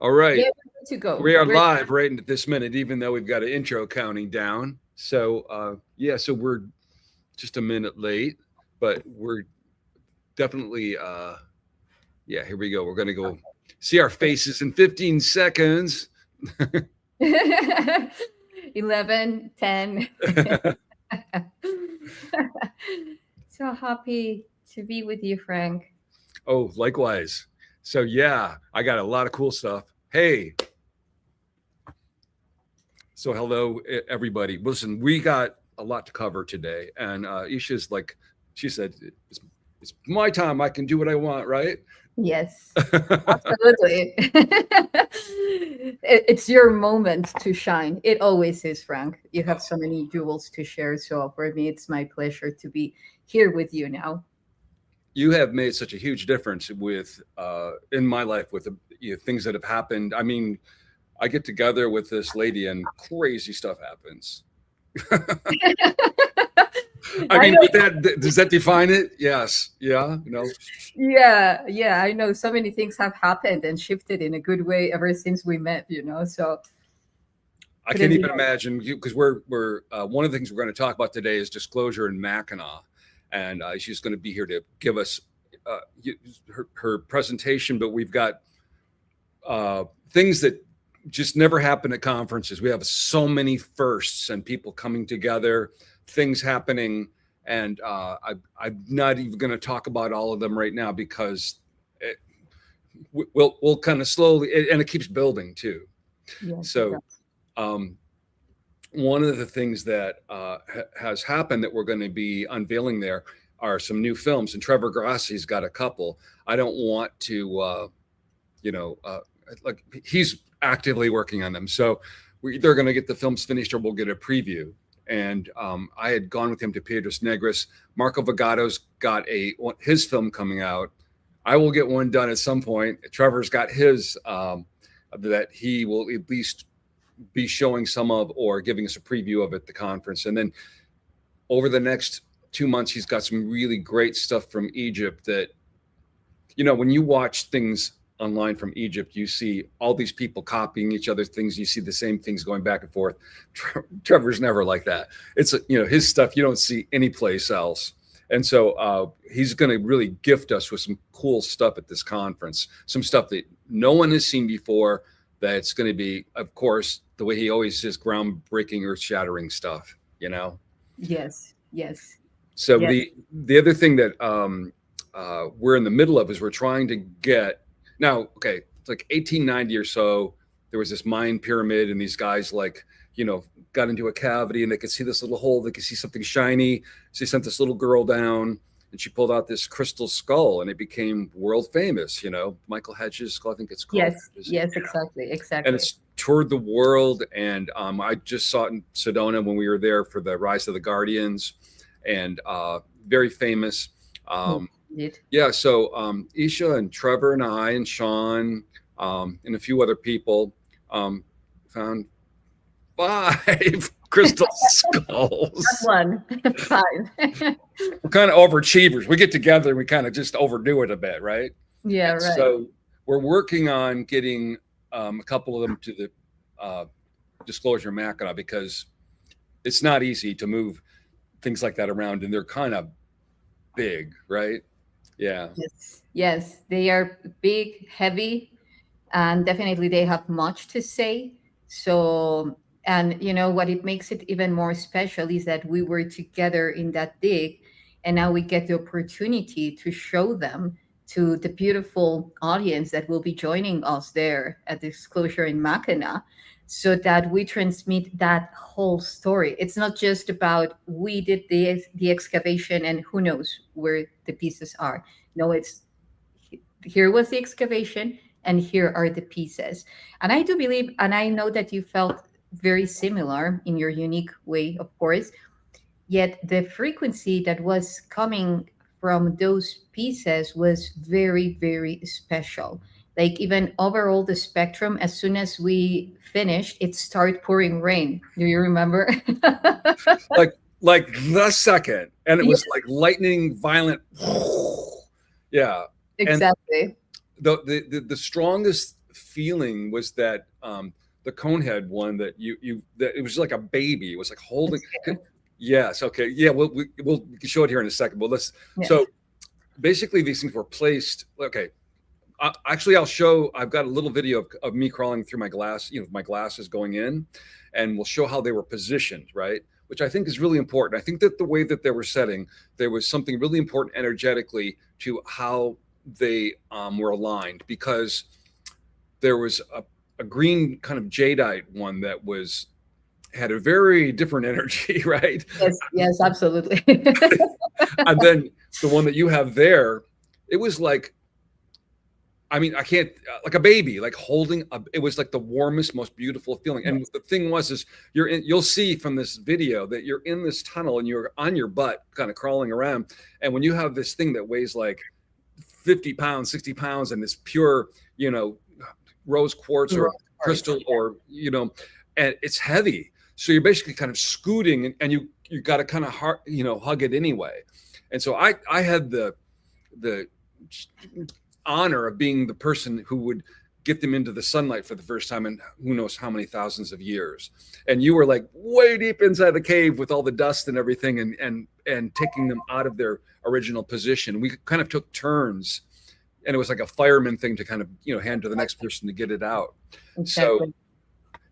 All right. Yeah, we're good to go. We are live right at this minute, even though we've got an intro counting down. So, so we're just a minute late, but we're definitely, here we go. We're going to go see our faces in 15 seconds. 11, 10. So happy to be with you, Frank. Oh, likewise. So, I got a lot of cool stuff. Hey. So, hello, everybody. Listen, we got a lot to cover today. And Isha's like, she said, it's my time. I can do what I want, right? Yes, absolutely. It's your moment to shine. It always is, Frank. You have so many jewels to share. So for me, it's my pleasure to be here with you now. You have made such a huge difference with in my life with things that have happened. I mean, I get together with this lady and crazy stuff happens. I mean, with that, does that define it? Yes. Yeah. Yeah, I know so many things have happened and shifted in a good way ever since we met, so I can't even imagine, because we're one of the things we're going to talk about today is disclosure in Mackinaw, and she's going to be here to give us her presentation. But we've got things that just never happen at conferences. We have so many firsts and people coming together, things happening, and I'm not even going to talk about all of them right now because we'll kind of slowly, and it keeps building too. Yes, so one of the things that has happened that we're going to be unveiling there are some new films, and Trevor Grassi's got a couple. I don't want to, like he's actively working on them. So we're either going to get the films finished or we'll get a preview. And I had gone with him to Piedras Negras. Marco Vagato's got his film coming out. I will get one done at some point. Trevor's got his that he will at least be showing some of or giving us a preview of at the conference. And then over the next 2 months, he's got some really great stuff from Egypt that, when you watch things online from Egypt, you see all these people copying each other's things. You see the same things going back and forth. Trevor's never like that. It's, his stuff you don't see anyplace else. And so he's going to really gift us with some cool stuff at this conference, some stuff that no one has seen before. That's going to be, of course, the way he always says, groundbreaking, earth-shattering stuff, Yes. So yes. The other thing that we're in the middle of is we're trying to get, now, okay, it's like 1890 or so, there was this Mayan pyramid, and these guys got into a cavity, and they could see this little hole, they could see something shiny. So they sent this little girl down, and she pulled out this crystal skull, and it became world famous. Michael Hedges' skull, I think it's called. Yes, exactly. And it's toured the world, and I just saw it in Sedona when we were there for the Rise of the Guardians, and very famous. So Isha and Trevor and I and Sean and a few other people found 5 crystal skulls. Not 1, 5. We're kind of overachievers. We get together and we kind of just overdo it a bit, right? Yeah, right. So we're working on getting a couple of them to the disclosure Mackinaw, because it's not easy to move things like that around, and they're kind of big, right? Yeah. Yes, they are big, heavy, and definitely they have much to say. So, and what it makes it even more special is that we were together in that dig, and now we get the opportunity to show them to the beautiful audience that will be joining us there at the disclosure in Mackinaw, so that we transmit that whole story. It's not just about we did the excavation and who knows where the pieces are. No, it's here was the excavation and here are the pieces. And I do believe, and I know that you felt very similar in your unique way, of course, yet the frequency that was coming from those pieces was very, very special. Like even overall the spectrum, as soon as we finished, it started pouring rain. Do you remember? like the second, and it was like lightning, violent. Yeah, exactly. The strongest feeling was that the Conehead one that you that it was like a baby. It was like holding. Yes. Okay. Yeah. We'll show it here in a second. But let's. Yes. So basically, these things were placed. Okay. Actually, I'll show. I've got a little video of me crawling through my glass. My glasses going in, and we'll show how they were positioned. Right. Which I think is really important. I think that the way that they were setting, there was something really important energetically to how they were aligned, because there was a green kind of jadeite one that was had a very different energy, right? Yes. Yes. Absolutely. And then the one that you have there, it was like, I mean, I can't, like a baby, like holding it was like the warmest, most beautiful feeling. And Yes. the thing was, is you'll see from this video that you're in this tunnel and you're on your butt, kind of crawling around. And when you have this thing that weighs like 50 pounds, 60 pounds, and this pure, rose quartz or Of course. crystal, or, and it's heavy. So you're basically kind of scooting, and you got to kind of hug it anyway. And so I had the honor of being the person who would get them into the sunlight for the first time in who knows how many thousands of years. And you were like way deep inside the cave with all the dust and everything, and taking them out of their original position. We kind of took turns, and it was like a fireman thing to kind of hand to the next person to get it out. So Exactly.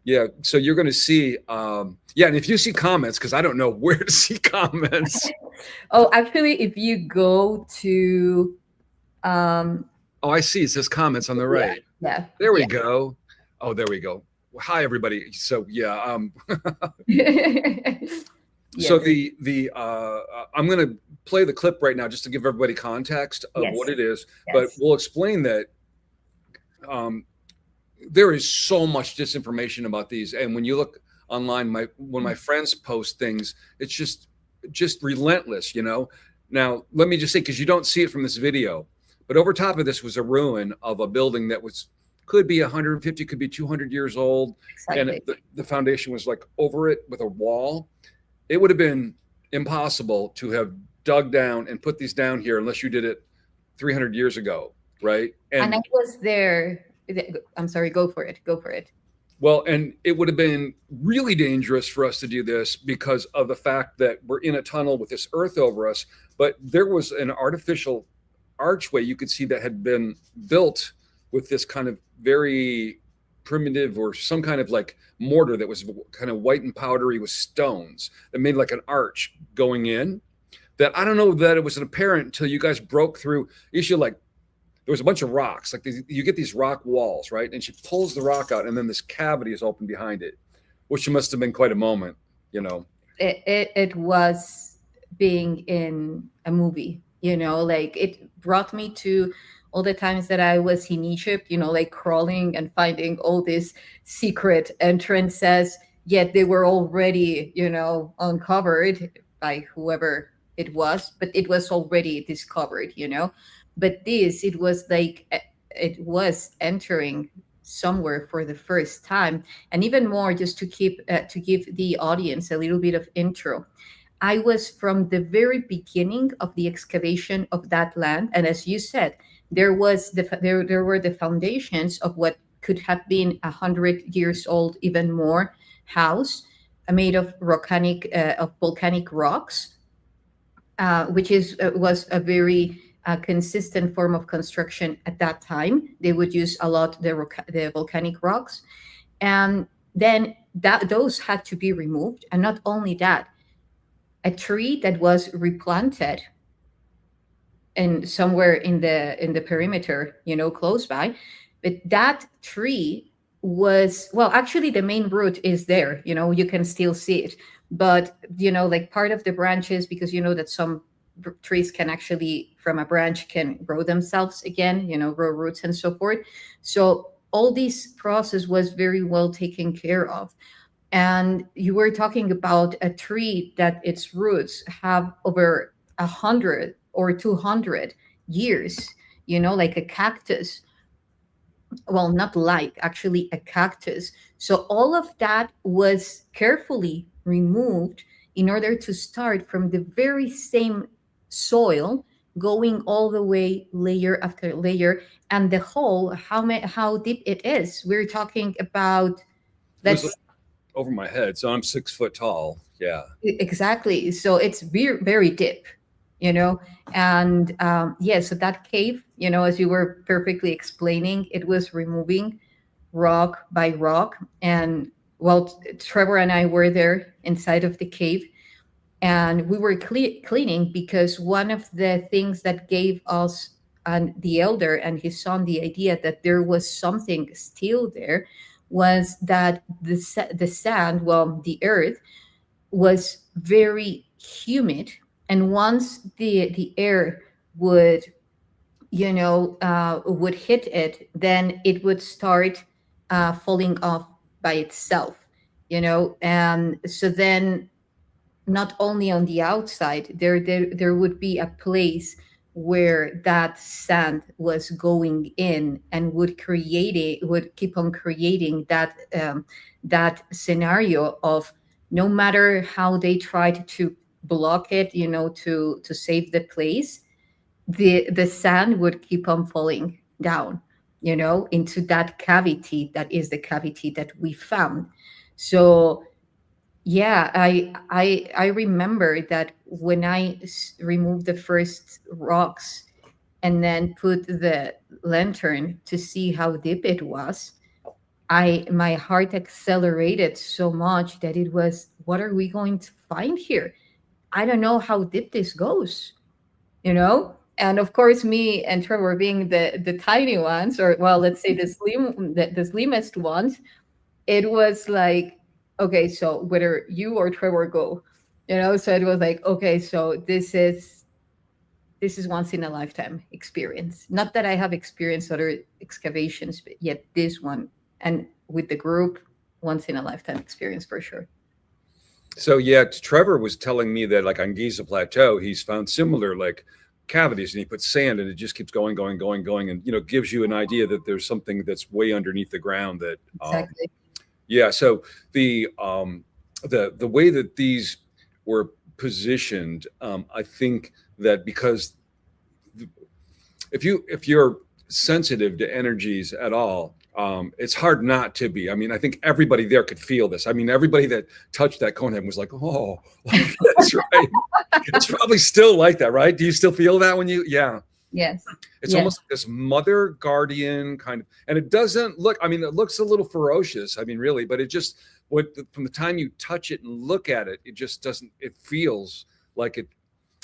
yeah, so you're going to see, yeah, and if you see comments, because I don't know where to see comments. Oh, actually, if you go to, um, Oh, I see. It says comments on the yeah, right. yeah, There we yeah. go. Oh, there we go. Well, hi, everybody. So yeah, so Yes. I'm going to play the clip right now just to give everybody context of Yes. what it is, but Yes. we'll explain that um, there is so much disinformation about these, and when you look online, when my friends post things, it's just relentless. Now let me just say, because you don't see it from this video, but over top of this was a ruin of a building that could be 150, could be 200 years old, and Exactly. the foundation was like over it with a wall. It would have been impossible to have dug down and put these down here unless you did it 300 years ago, right? And I And was there. I'm sorry. Go for it. Go for it. well, and it would have been really dangerous for us to do this because of the fact that we're in a tunnel with this earth over us. But there was an artificial archway you could see that had been built with this kind of very primitive, or some kind of like mortar that was kind of white and powdery with stones that made like an arch going in. That I don't know that it was apparent until you guys broke through. You should like there was a bunch of rocks, like you get these rock walls, right? And she pulls the rock out, and then this cavity is open behind it, which must have been quite a moment. It was being in a movie, like it brought me to all the times that I was in Egypt, like crawling and finding all these secret entrances, yet they were already, uncovered by whoever it was, but it was already discovered. But this, it was like it was entering somewhere for the first time. And even more, just to give the audience a little bit of intro, I was from the very beginning of the excavation of that land, and as you said, there were the foundations of what could have been 100 years old, even more, house made of volcanic rocks, which was a very consistent form of construction at that time. They would use a lot the volcanic rocks, and then those had to be removed. And not only that, a tree that was replanted and somewhere in the perimeter, close by, but that tree was, well, actually the main root is there, you can still see it, but like part of the branches, because that some trees can actually from a branch can grow themselves again, grow roots and so forth. So all this process was very well taken care of. And you were talking about a tree that its roots have over 100 or 200 years, like a cactus. Well, not like, actually a cactus. So all of that was carefully removed in order to start from the very same soil going all the way layer after layer, and the hole, how deep it is. We're talking about, It was let's over my head, so I'm 6 foot tall. Yeah. exactly. So it's very, very deep, you know. And yeah, so that cave, as you were perfectly explaining, it was removing rock by rock. And well, Trevor and I were there inside of the cave, and we were cleaning, because one of the things that gave us and the elder and his son the idea that there was something still there was that the sand, well, the earth, was very humid. And once the air would, would hit it, then it would start falling off by itself, and so then, not only on the outside, there would be a place where that sand was going in, and would keep on creating that scenario of, no matter how they tried to block it, to save the place, the sand would keep on falling down, into that cavity, that is the cavity that we found. So yeah, I remember that when I removed the first rocks and then put the lantern to see how deep it was, I my heart accelerated so much that it was, what are we going to find here? I don't know how deep this goes, And of course, me and Trevor being the tiny ones, or well, let's say the slimmest ones, it was like, okay, so whether you or Trevor go, so it was like, okay, so this is once in a lifetime experience. Not that I have experienced other excavations, but yet this one, and with the group, once in a lifetime experience for sure. So yeah, Trevor was telling me that like on Giza Plateau, he's found similar like cavities, and he puts sand, and it just keeps going, going, going, going, and gives you an idea that there's something that's way underneath the ground. That Exactly. yeah. So the way that these were positioned, I think that because if you're sensitive to energies at all, it's hard not to be. I mean, I think everybody there could feel this. I mean, everybody that touched that cone head was like, "Oh, like this," right? It's probably still like that, right? Do you still feel that when you? Yeah, Yes. it's Yes. almost like this mother guardian kind of, and it doesn't look. I mean, it looks a little ferocious. I mean, really, but it just from the time you touch it and look at it, it just doesn't. It feels like it.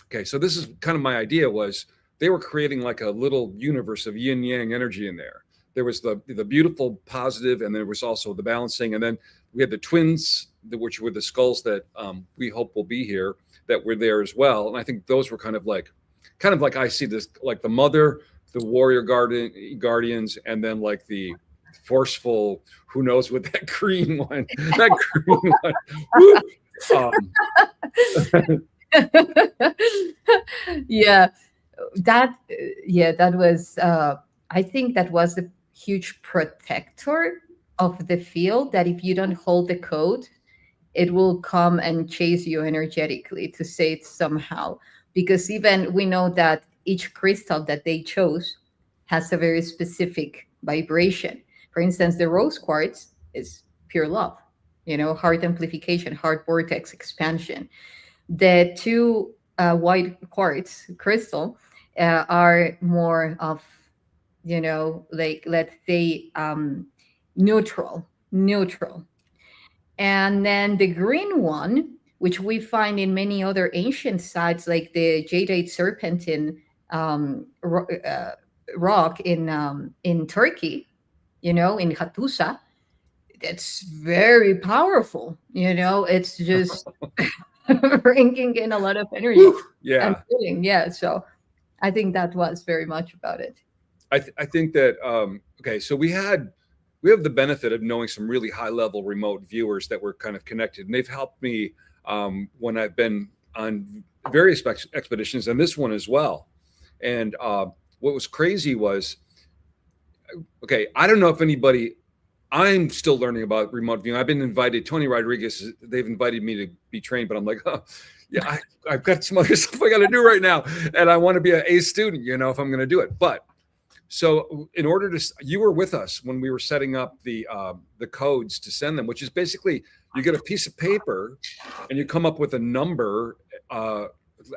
Okay, so this is kind of my idea was they were creating like a little universe of yin yang energy in there. There was the beautiful positive, and there was also the balancing, and then we had the twins, which were the skulls that we hope will be here, that were there as well. And I think those were kind of like I see this, like the mother, the warrior guardians, and then like the forceful, who knows what that green one, that green one. Yeah, that yeah, that was I think that was a huge protector of the field, that if you don't hold the code, it will come and chase you energetically, to say it somehow. Because even we know that each crystal that they chose has a very specific vibration. For instance, the rose quartz is pure love, heart amplification, heart vortex expansion. The two white quartz crystal are more of, like, let's say, neutral. And then the green one, which we find in many other ancient sites, like the jadeite serpentine rock in Turkey, in Hattusa, it's very powerful. It's just bringing in a lot of energy and Yeah, feeling. Yeah, so I think that was very much about it. I think that okay, so we have the benefit of knowing some really high level remote viewers that were kind of connected, and they've helped me when I've been on various expeditions, and this one as well. And what was crazy was, okay, I don't know if anybody I'm still learning about remote viewing. I've been invited, Tony Rodriguez, they've invited me to be trained, but I'm like, oh, yeah, I've got some other stuff I got to do right now. And I want to be an A student, you know, if I'm going to do it. But so in order to, you were with us when we were setting up the codes to send them, which is basically you get a piece of paper and you come up with a number,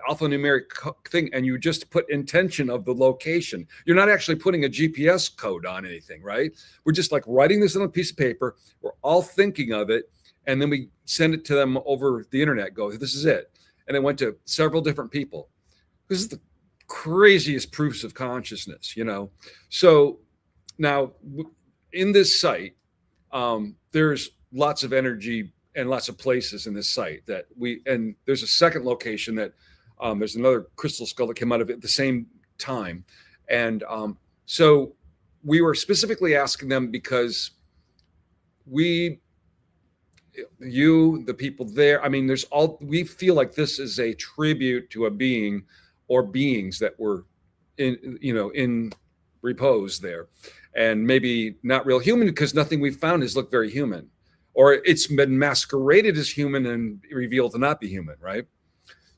alphanumeric thing, and you just put intention of the location. You're not actually putting a GPS code on anything, right? We're just like writing this on a piece of paper. We're all thinking of it, and then we send it to them over the internet. Go, this is it, and it went to several different people. This is the craziest proofs of consciousness, you know. So now in this site, there's lots of energy and lots of places in this site that and there's a second location that there's another crystal skull that came out of it at the same time. And so we were specifically asking them because the people there, I mean, we feel like this is a tribute to a being or beings that were in repose there, and maybe not real human, because nothing we've found has looked very human, or it's been masqueraded as human and revealed to not be human, right?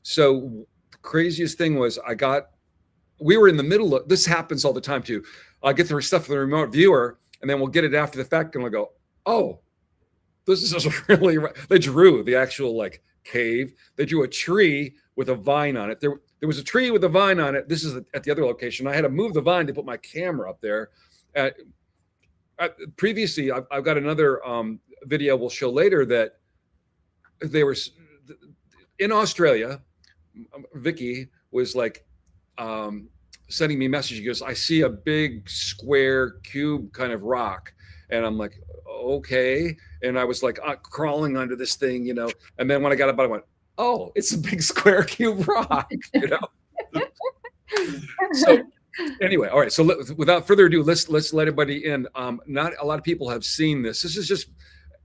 So the craziest thing was we were in the middle of, this happens all the time too. I get the stuff from the remote viewer, and then we'll get it after the fact, and we'll go, oh, this is really, they drew the actual like cave. They drew a tree with a vine on it. There was a tree with a vine on it. This is at the other location. I had to move the vine to put my camera up there. Previously, I've got another video we'll show later that they were in Australia. Vicky was like sending me a message. She goes, I see a big square cube kind of rock. And I'm like, okay. And I was like crawling under this thing, you know. And then when I got up, I went, oh, it's a big square cube rock, you know. So anyway, all right. So without further ado, let's let everybody in. Not a lot of people have seen this. This is just,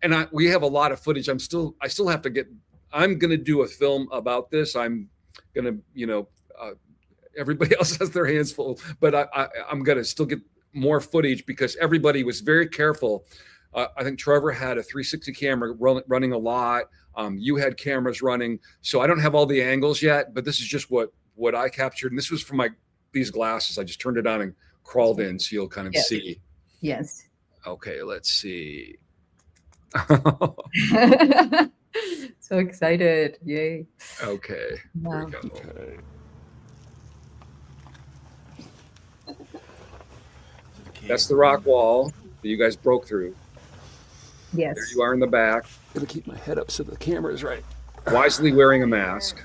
and we have a lot of footage. I still have to get. I'm going to do a film about this. I'm going to, you know, everybody else has their hands full, but I'm going to still get more footage because everybody was very careful. I think Trevor had a 360 camera running a lot. You had cameras running, so I don't have all the angles yet, but this is just what I captured. And this was from these glasses. I just turned it on and crawled in, so you'll kind of see. Yes. Okay, let's see. So excited. Yay. Okay. Wow. Here we go. Okay. That's the rock wall that you guys broke through. Yes. There you are in the back. I'm gonna keep my head up so the camera is right. Wisely wearing a mask.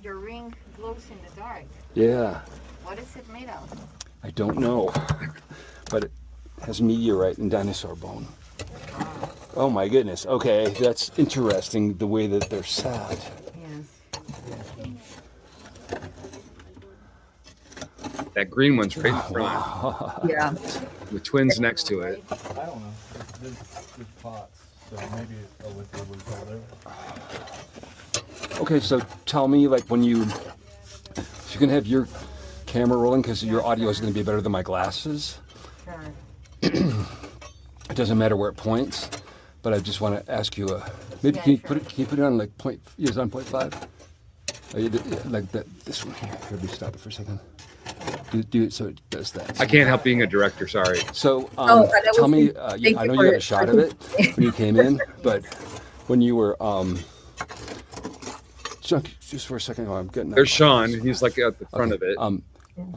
Your ring glows in the dark. Yeah. What is it made of? I don't know, but it has meteorite and dinosaur bone. Oh my goodness. Okay, that's interesting. The way that they're sad. Yes. That green one's right in front. Yeah. The twins next to it. I don't know. There's pots, so maybe a liquid was all there. Okay, so tell me, like, if you're gonna have your camera rolling, because your audio is gonna be better than my glasses. Sure. It doesn't matter where it points, but I just want to ask you maybe Yeah, can you sure. put it on like point? Is it on 0.5? Like that. This one here. Let me stop it for a second. Do it so it does that. I can't help being a director, sorry. So that tell was me, me. Thank I you know for you had a it. shot of it when you came in, but when you were just for a second, I'm getting that. There's Sean. He's like at the front of it.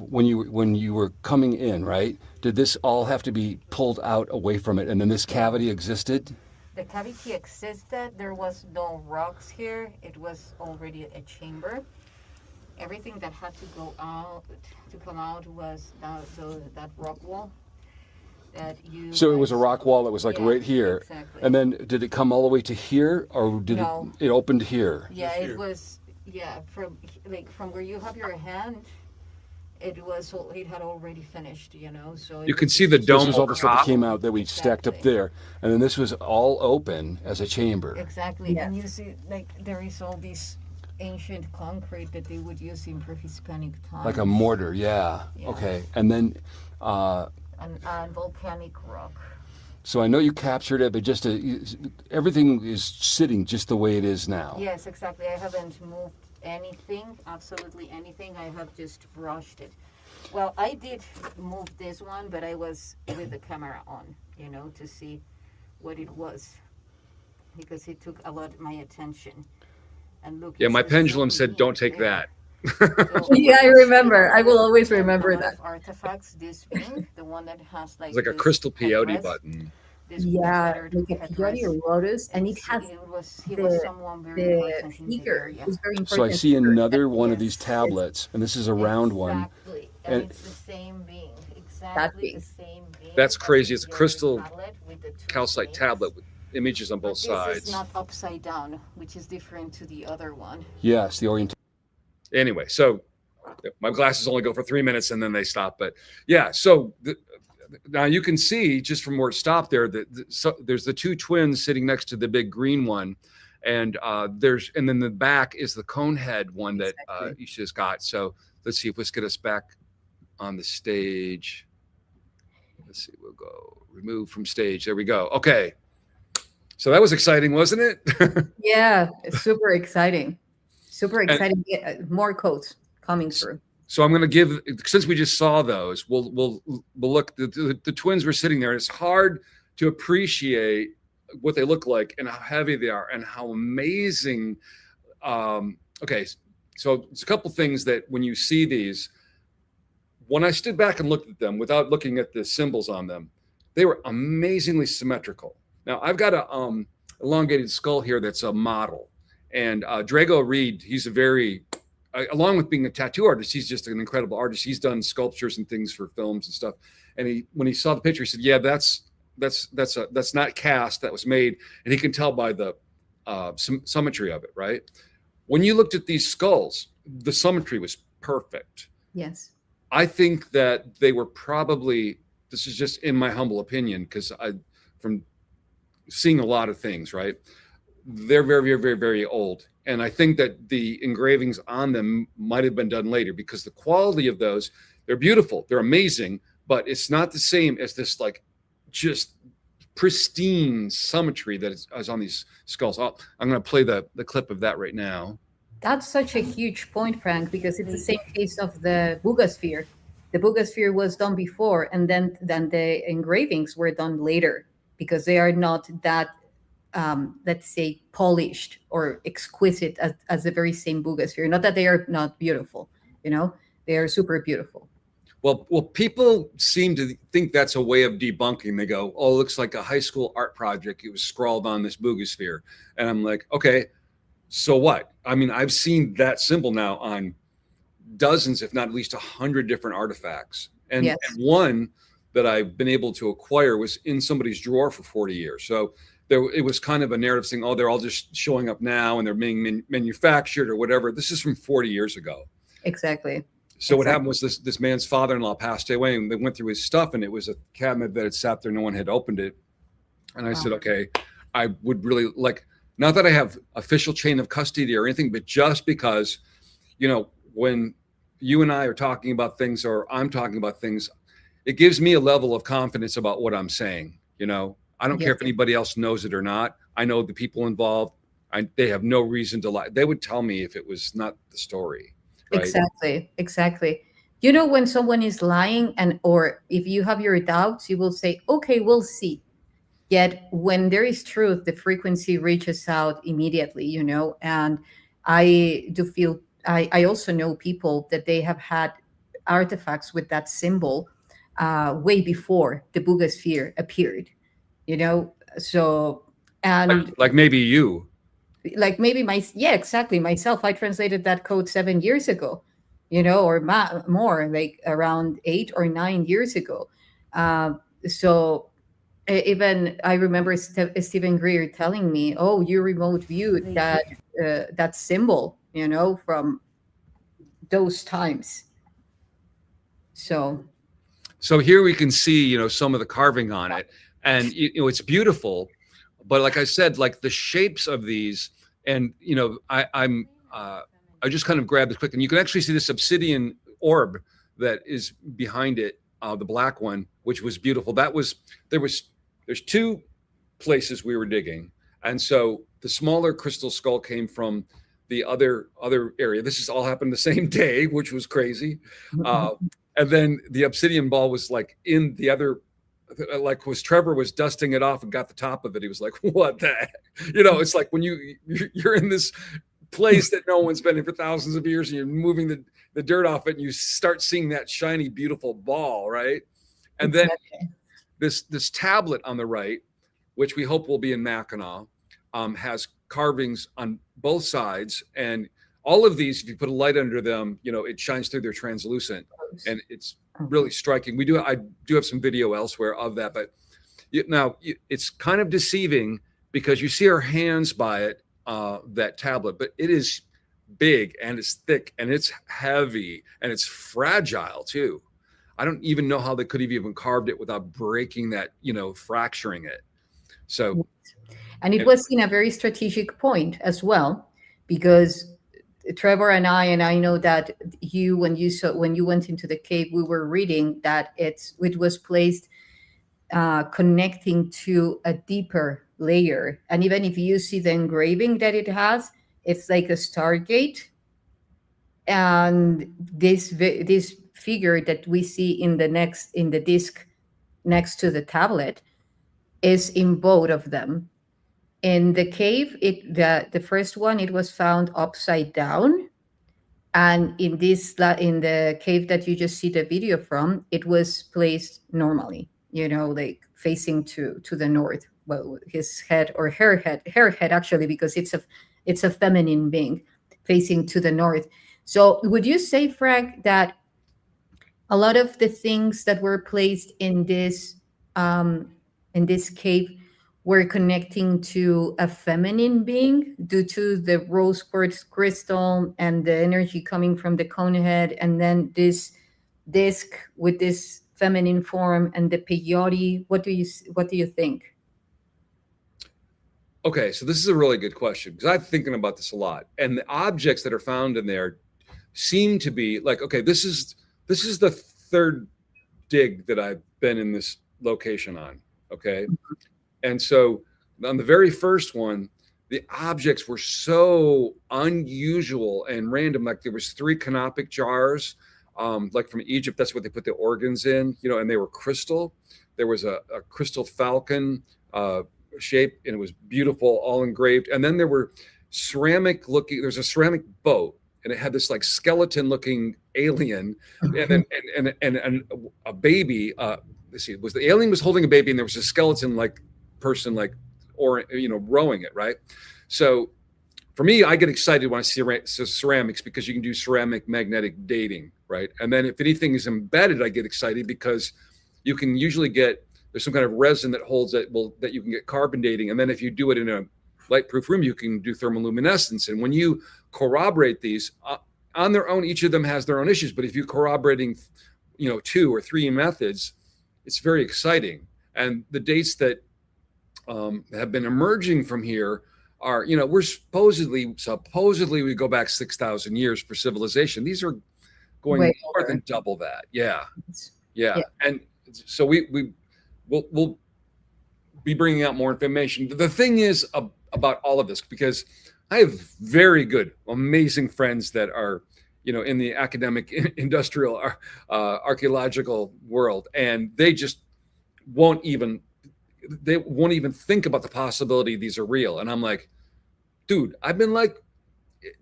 When you were coming in, right? Did this all have to be pulled out away from it, and then this cavity existed? The cavity existed. There was no rocks here. It was already a chamber. Everything that had to come out was that rock wall that you. So it was a rock wall that was like right here, exactly. and then did it come all the way to here, or did No. it opened here? Yeah, it was. Yeah, from where you have your hand, it had already finished. You know, so You can see the This dome was all over the stuff that top. came out that we stacked up Exactly. there, and then this was all open as a chamber. Exactly, Yes. and you see, like there is all this ancient concrete that they would use in pre-Hispanic times. Like a mortar, yeah. Yeah. Okay, and then and volcanic rock. So I know you captured it, but just everything is sitting just the way it is now. Yes, exactly. I haven't moved anything, absolutely anything. I have just brushed it. Well, I did move this one, but I was with the camera on, to see what it was, because it took a lot of my attention. And look, Yeah, it's my the pendulum same said, "Don't take there. that." So Yeah, I remember. I will always and remember a lot that. of artifacts. This being the one that has It's like a this crystal peyote headrest, button. this Yeah, feathered like a peyote headrest. or lotus, and it has He was the someone very the important in the figure. area. It's very So I important see figure. another one of these Yes. tablets, and this is a round one. Exactly, and And it's the same being, That exactly big. the same being. That's as crazy. the It's a other crystal tablet with the two calcite snakes. tablet with images on But both this sides. is not upside down, which is different to the other one. yes, the orientation. Anyway, so my glasses only go for 3 minutes and then they stop. But yeah, so now you can see just from where it stopped there that there's the two twins sitting next to the big green one, and and then the back is the cone head one that Exactly. YssaH's got. So let's see if let's get us back on the stage. Let's see, we'll go remove from stage. There we go. Okay. So that was exciting, wasn't it? Yeah, it's super exciting. Super And- exciting. More codes coming through. So I'm going to give, since we just saw those, we'll look. The twins were sitting there, and it's hard to appreciate what they look like and how heavy they are and how amazing. Okay, so it's a couple things that when you see these, when I stood back and looked at them without looking at the symbols on them, they were amazingly symmetrical. Now I've got a elongated skull here that's a model, and Drago Reed, he's a very along with being a tattoo artist, he's just an incredible artist. He's done sculptures and things for films and stuff. And when he saw the picture, he said, "Yeah, that's not cast. That was made." And he can tell by the symmetry of it, right? When you looked at these skulls, the symmetry was perfect. Yes. I think that they were probably. This is just in my humble opinion, because from seeing a lot of things, right? They're very, very, very, very old. And I think that the engravings on them might have been done later, because the quality of those, they're beautiful, they're amazing, but it's not the same as this like just pristine symmetry that is on these skulls. I'm going to play the clip of that right now. That's such a huge point, Frank, because it's the same case of the Bugasphere. The Bugasphere was done before, and then the engravings were done later, because they are not that let's say polished or exquisite as the very same Bugasphere. Not that they are not beautiful, they are super beautiful. Well, people seem to think that's a way of debunking. They go, "Oh, it looks like a high school art project. It was scrawled on this Bugasphere," and I'm like, "Okay, so what?" I mean, I've seen that symbol now on dozens, if not at least 100 different artifacts, and, Yes. and one that I've been able to acquire was in somebody's drawer for 40 years. So it was kind of a narrative saying, "Oh, they're all just showing up now and they're being manufactured or whatever." This is from 40 years ago. Exactly. So what happened was this man's father-in-law passed away, and they went through his stuff, and it was a cabinet that had sat there. No one had opened it. And I said, "Okay, I would really like, not that I have official chain of custody or anything, but just because, when you and I are talking about things or I'm talking about things, it gives me a level of confidence about what I'm saying. I don't care if anybody else knows it or not. I know the people involved. They have no reason to lie. They would tell me if it was not the story. Right? Exactly. When someone is lying, or if you have your doubts, you will say, "Okay, we'll see." Yet when there is truth, the frequency reaches out immediately, and I do feel, I also know people that they have had artifacts with that symbol way before the Bugasphere appeared, so, and Like maybe you. like maybe exactly, myself, I translated that code 7 years ago, or more, like around 8 or 9 years ago. So even I remember Stephen Greer telling me, "Oh, you remote viewed that symbol, from those times." So here we can see, some of the carving on it, and it's beautiful. But like I said, like the shapes of these, and I just kind of grabbed it quick, and you can actually see this obsidian orb that is behind it, the black one, which was beautiful. There was there's two places we were digging, and so the smaller crystal skull came from the other area. This has all happened the same day, which was crazy. And then the obsidian ball was like in the other, like was Trevor was dusting it off and got the top of it. He was like, "What the heck?" You know, it's like when you're in this place that no one's been in for thousands of years, and you're moving the dirt off it, and you start seeing that shiny, beautiful ball, right? And then this tablet on the right, which we hope will be in Mackinaw, has carvings on both sides, and all of these, if you put a light under them, you know, it shines through. They're translucent, and it's really striking. I do have some video elsewhere of that, but now it's kind of deceiving because you see our hands by it, that tablet, but it is big and it's thick and it's heavy and it's fragile too. I don't even know how they could have even carved it without breaking that, you know, fracturing it. So, and it was in a very strategic point as well, because Trevor and I know that when you went into the cave, we were reading that it was placed connecting to a deeper layer, and even if you see the engraving that it has, it's like a Stargate, and this figure that we see in the disc next to the tablet is in both of them. In the cave, the first one, it was found upside down, and in the cave that you just see the video from, it was placed normally, you know, like facing to the north. Well, his head or her head actually, because it's a feminine being facing to the north. So would you say, Frank, that a lot of the things that were placed in this cave were connecting to a feminine being due to the rose quartz crystal and the energy coming from the cone head, and then this disc with this feminine form and the peyote? What do you think? Okay, so this is a really good question because I've been thinking about this a lot, and the objects that are found in there seem to be like, okay, this is the third dig that I've been in this location on. Okay. And so on the very first one, the objects were so unusual and random. Like there was 3 canopic jars, like from Egypt. That's what they put the organs in, you know, and they were crystal. There was a crystal falcon shape, and it was beautiful, all engraved. And then there were there's a ceramic boat, and it had this like skeleton looking alien, and then and a baby. Let's see, the alien was holding a baby, and there was a skeleton like person, like, or, you know, rowing it, right? So for me, I get excited when I see ceramics because you can do ceramic magnetic dating, right? And then if anything is embedded, I get excited because you can usually there's some kind of resin that holds that you can get carbon dating. And then if you do it in a light-proof room, you can do thermoluminescence. And when you corroborate these on their own, each of them has their own issues. But if you're corroborating, you know, 2 or 3 methods, it's very exciting. And the dates that have been emerging from here are, you know, we're supposedly we go back 6,000 years for civilization. These are going Way more over. than double that. Yeah. And so we'll be bringing out more information. The thing is about all of this, because I have very good, amazing friends that are, you know, in the academic, industrial, archaeological world, and they just won't even think about the possibility these are real. And I'm like, dude, I've been like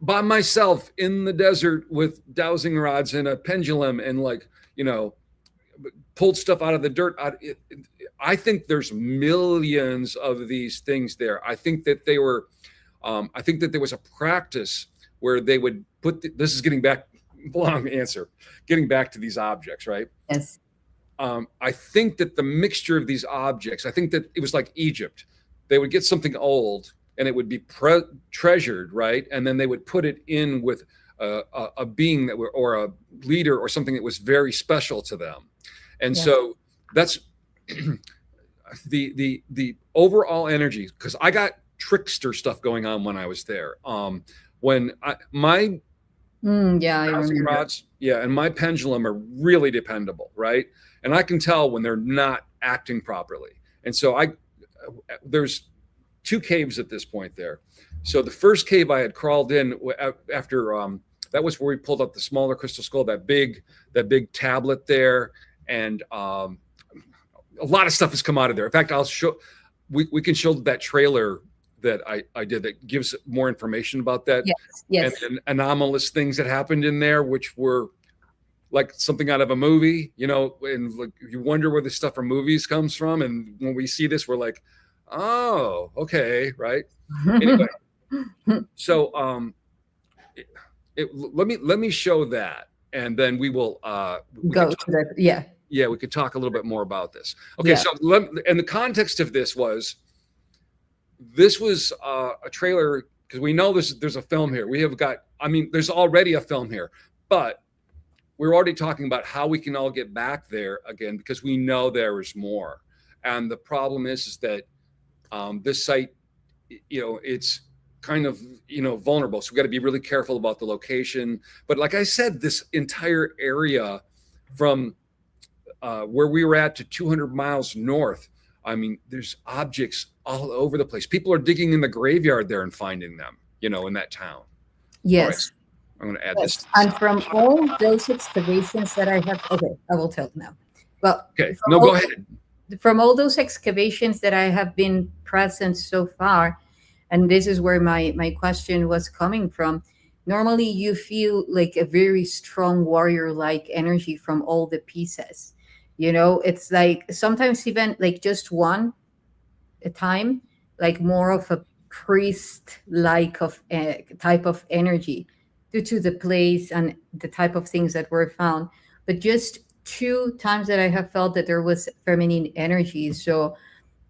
by myself in the desert with dowsing rods and a pendulum, and like, you know, pulled stuff out of the dirt. I think there's millions of these things there. I think that there was a practice where they would put, this is getting back to these objects, right? Yes. I think that the mixture of these objects, I think that it was like Egypt. They would get something old and it would be treasured, right? And then they would put it in with a being or a leader or something that was very special to them. And so that's the overall energy, because I got trickster stuff going on when I was there. My dowsing rods, and my pendulum are really dependable, right? And I can tell when they're not acting properly. And so there's 2 caves at this point there. So the first cave I had crawled in after that was where we pulled up the smaller crystal skull, that big tablet there, and a lot of stuff has come out of there. In fact, I'll show. We can show that trailer that I did that gives more information about that. Yes. And anomalous things that happened in there, which were like something out of a movie, you know, and like you wonder where the stuff from movies comes from. And when we see this, we're like, oh, okay, right. Anyway, so let me show that, and then we will Go to that. Yeah. Yeah, we could talk a little bit more about this. Okay, Yeah. so and the context of this was a trailer, because we know there's a film here. There's already a film here, but we're already talking about how we can all get back there again, because we know there is more. And the problem is that this site, you know, it's kind of, you know, vulnerable. So we got to be really careful about the location. But like I said, this entire area from where we were at to 200 miles north, I mean, there's objects all over the place. People are digging in the graveyard there and finding them, you know, in that town. Yes. I'm going to add Yes. this. And from all those excavations that I have, okay, I will tell now. Well, Okay, no, go ahead. From all those excavations that I have been present so far, and this is where my question was coming from, normally you feel like a very strong warrior-like energy from all the pieces. You know, it's like sometimes even like just one a time, like more of a priest-like of type of energy due to the place and the type of things that were found. But just 2 times that I have felt that there was feminine energy. So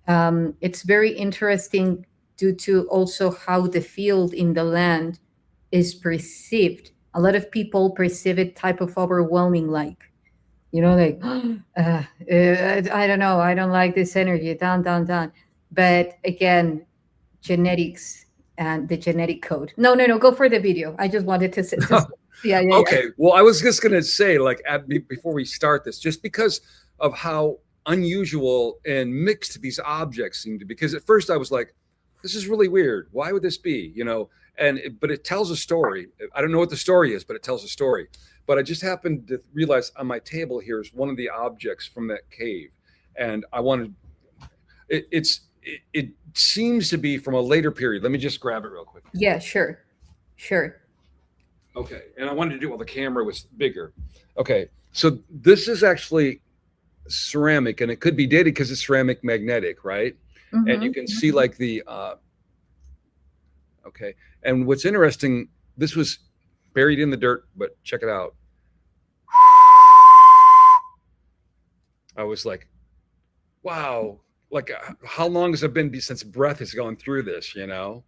it's very interesting due to also how the field in the land is perceived. A lot of people perceive it type of overwhelming, like, you know, like, I don't know, I don't like this energy, down. But again, genetics and the genetic code. No, go for the video. I just wanted to say, yeah. Okay. Well, I was just going to say, like, before we start this, just because of how unusual and mixed these objects seem to be, because at first I was like, this is really weird. Why would this be? You know, but it tells a story. I don't know what the story is, but it tells a story. But I just happened to realize on my table here is one of the objects from that cave. And I wanted, it seems to be from a later period. Let me just grab it real quick. Yeah, sure. Okay, and I wanted to do it while the camera was bigger. Okay, so this is actually ceramic, and it could be dated because it's ceramic magnetic, right? Mm-hmm. And you can see like the, okay. And what's interesting, this was buried in the dirt, but check it out. I was like, wow, like how long has it been since breath has gone through this, you know?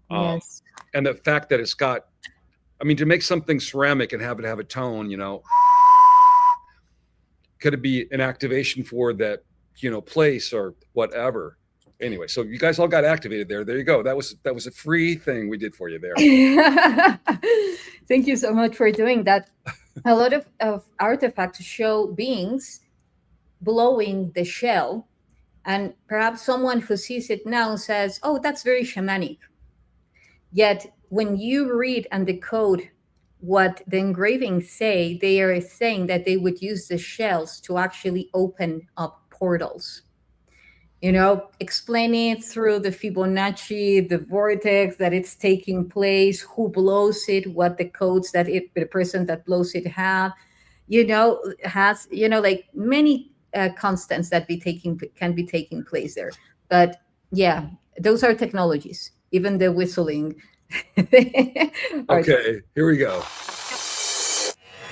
Yes. And the fact that it's got, I mean, to make something ceramic and have it have a tone, you know, could it be an activation for that, you know, place or whatever? Anyway, so you guys all got activated there. There you go. That was a free thing we did for you there. Thank you so much for doing that. A lot of artifacts show beings blowing the shell, and perhaps someone who sees it now says, oh, that's very shamanic. Yet when you read and decode what the engravings say, they are saying that they would use the shells to actually open up portals. You know, explaining it through the Fibonacci, the vortex that it's taking place, who blows it, what the codes that the person that blows it have, you know, has, you know, like many constants that can be taking place there. But yeah, those are technologies. Even the whistling. Okay, here we go.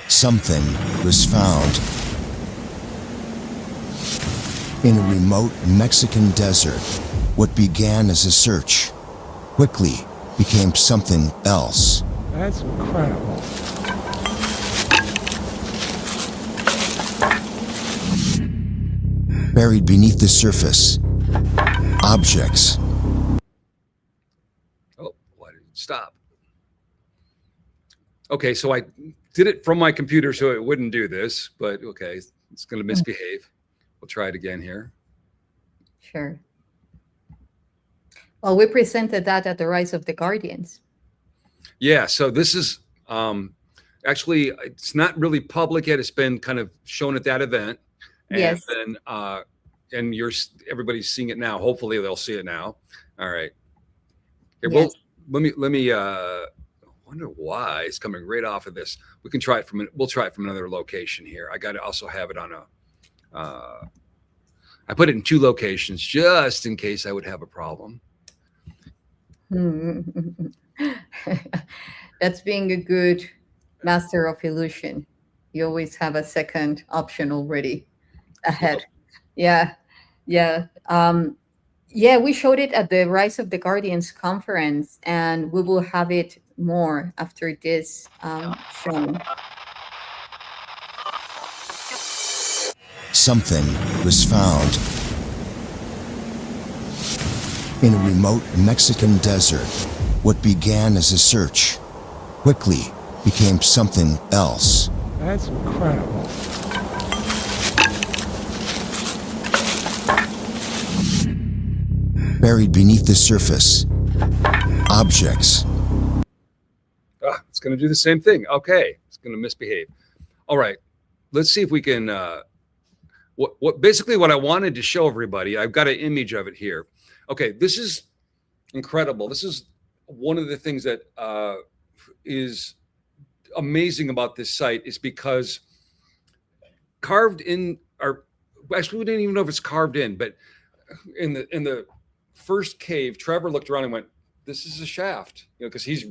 Something was found in a remote Mexican desert. What began as a search quickly became something else. That's incredible. Buried beneath the surface, objects. Oh, why did it stop? Okay, so I did it from my computer so it wouldn't do this, but okay, it's going to misbehave. We'll try it again here. Sure. Well, we presented that at the Rise of the Guardians. Yeah, so this is actually it's not really public yet. It's been kind of shown at that event, and Yes. then and everybody's seeing it now. Hopefully, they'll see it now. All right. Here, Yes. let me. Wonder why it's coming right off of this. We can try it we'll try it from another location here. I got to also have it on a. I put it in 2 locations just in case I would have a problem. That's being a good master of illusion. You always have a second option already ahead. Yeah, yeah. Yeah, we showed it at the Rise of the Guardians conference, and we will have it more after this shown. Something was found in a remote Mexican desert. What began as a search quickly became something else. That's incredible. Buried beneath the surface, objects It's going to do the same thing. Okay, it's going to misbehave. All right, let's see if we can. What basically what I wanted to show everybody. I've got an image of it here. Okay, this is incredible. This is one of the things that is amazing about this site is because carved in, or actually we didn't even know if it's carved in, but in the first cave, Trevor looked around and went, "This is a shaft," because he's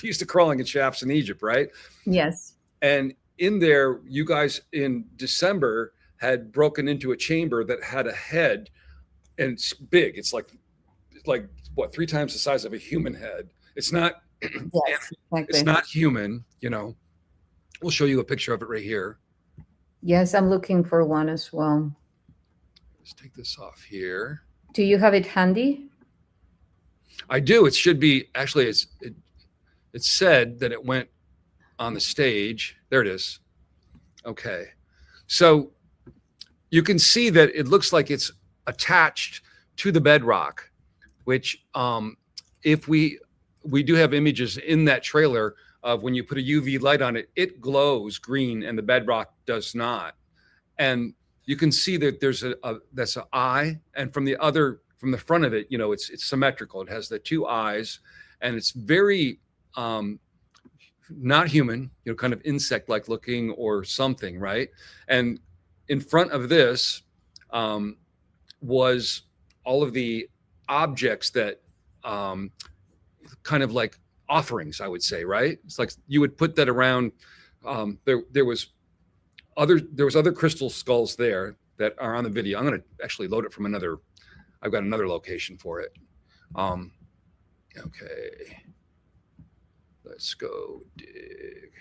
used to crawling in shafts in Egypt, right? Yes. And in there, you guys in December had broken into a chamber that had a head, and it's big. It's like what, 3 times the size of a human head. It's not. Yes. Exactly. It's not human. We'll show you a picture of it right here. Yes, I'm looking for one as well. Let's take this off here. Do you have it handy? I do. It should be actually. It said that it went on the stage. There it is. Okay, so you can see that it looks like it's attached to the bedrock, which if we do have images in that trailer of when you put a UV light on it, it glows green and the bedrock does not. And you can see that there's that's an eye, and from the front of it, it's symmetrical. It has the 2 eyes, and it's very not human, kind of insect-like looking or something, right? And in front of this was all of the objects that kind of like offerings, I would say, right? It's like you would put that around. There was other crystal skulls there that are on the video. I'm going to actually load it from another. I've got another location for it. Okay, let's go dig.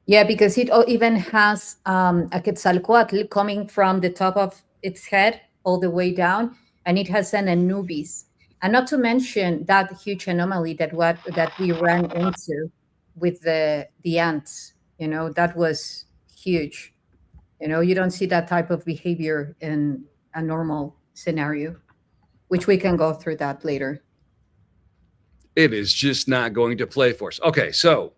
Yeah, because it even has a Quetzalcoatl coming from the top of its head all the way down, and it has an Anubis. And not to mention that huge anomaly that we ran into with the ants. That was huge. You don't see that type of behavior in a normal scenario, which we can go through that later. It is just not going to play for us. Okay, so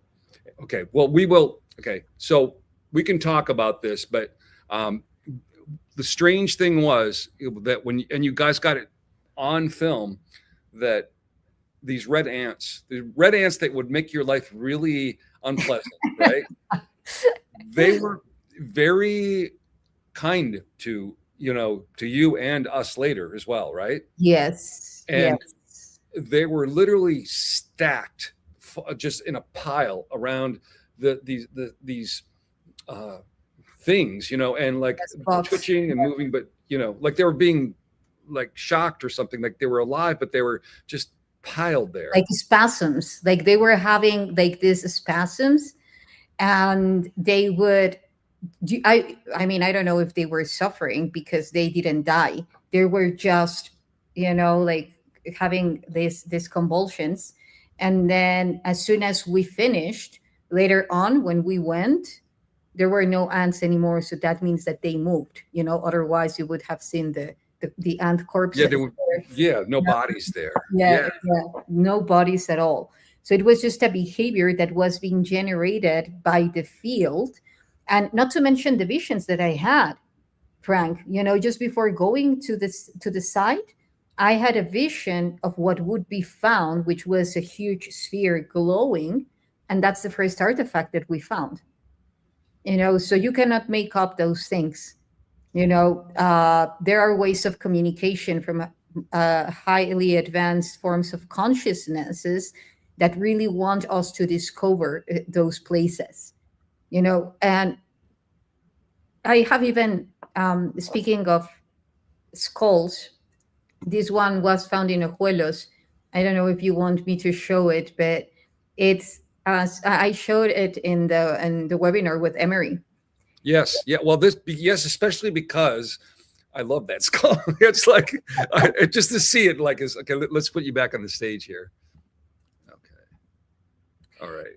well, we will. Okay, so we can talk about this, but the strange thing was that and you guys got it on film, that the red ants that would make your life really unpleasant, right? They were very kind to you and us later as well, right? Yes. And yes. They were literally stacked just in a pile around these things, and like twitching and moving, but like they were being like shocked or something, like they were alive, but they were just piled there. Like spasms, like they were having like these spasms, and they would I mean, I don't know if they were suffering because they didn't die. They were just, like having these convulsions. And then as soon as we finished, later on when we went, there were no ants anymore, so that means that they moved. Otherwise you would have seen the ant corpses. Yeah, there were, yeah, no bodies there. Yeah, yeah, no bodies at all. So it was just a behavior that was being generated by the field, and not to mention the visions that I had, Frank. Just before going to the site, I had a vision of what would be found, which was a huge sphere glowing, and that's the first artifact that we found. So you cannot make up those things. There are ways of communication from highly advanced forms of consciousnesses that really want us to discover those places. And I have even, speaking of skulls, this one was found in Ojuelos. I don't know if you want me to show it, but it's as I showed it in the webinar with Emery. Yes. Yeah. Well, yes, especially because I love that skull. It's like just to see it, like, is okay. Let's put you back on the stage here. Okay. All right.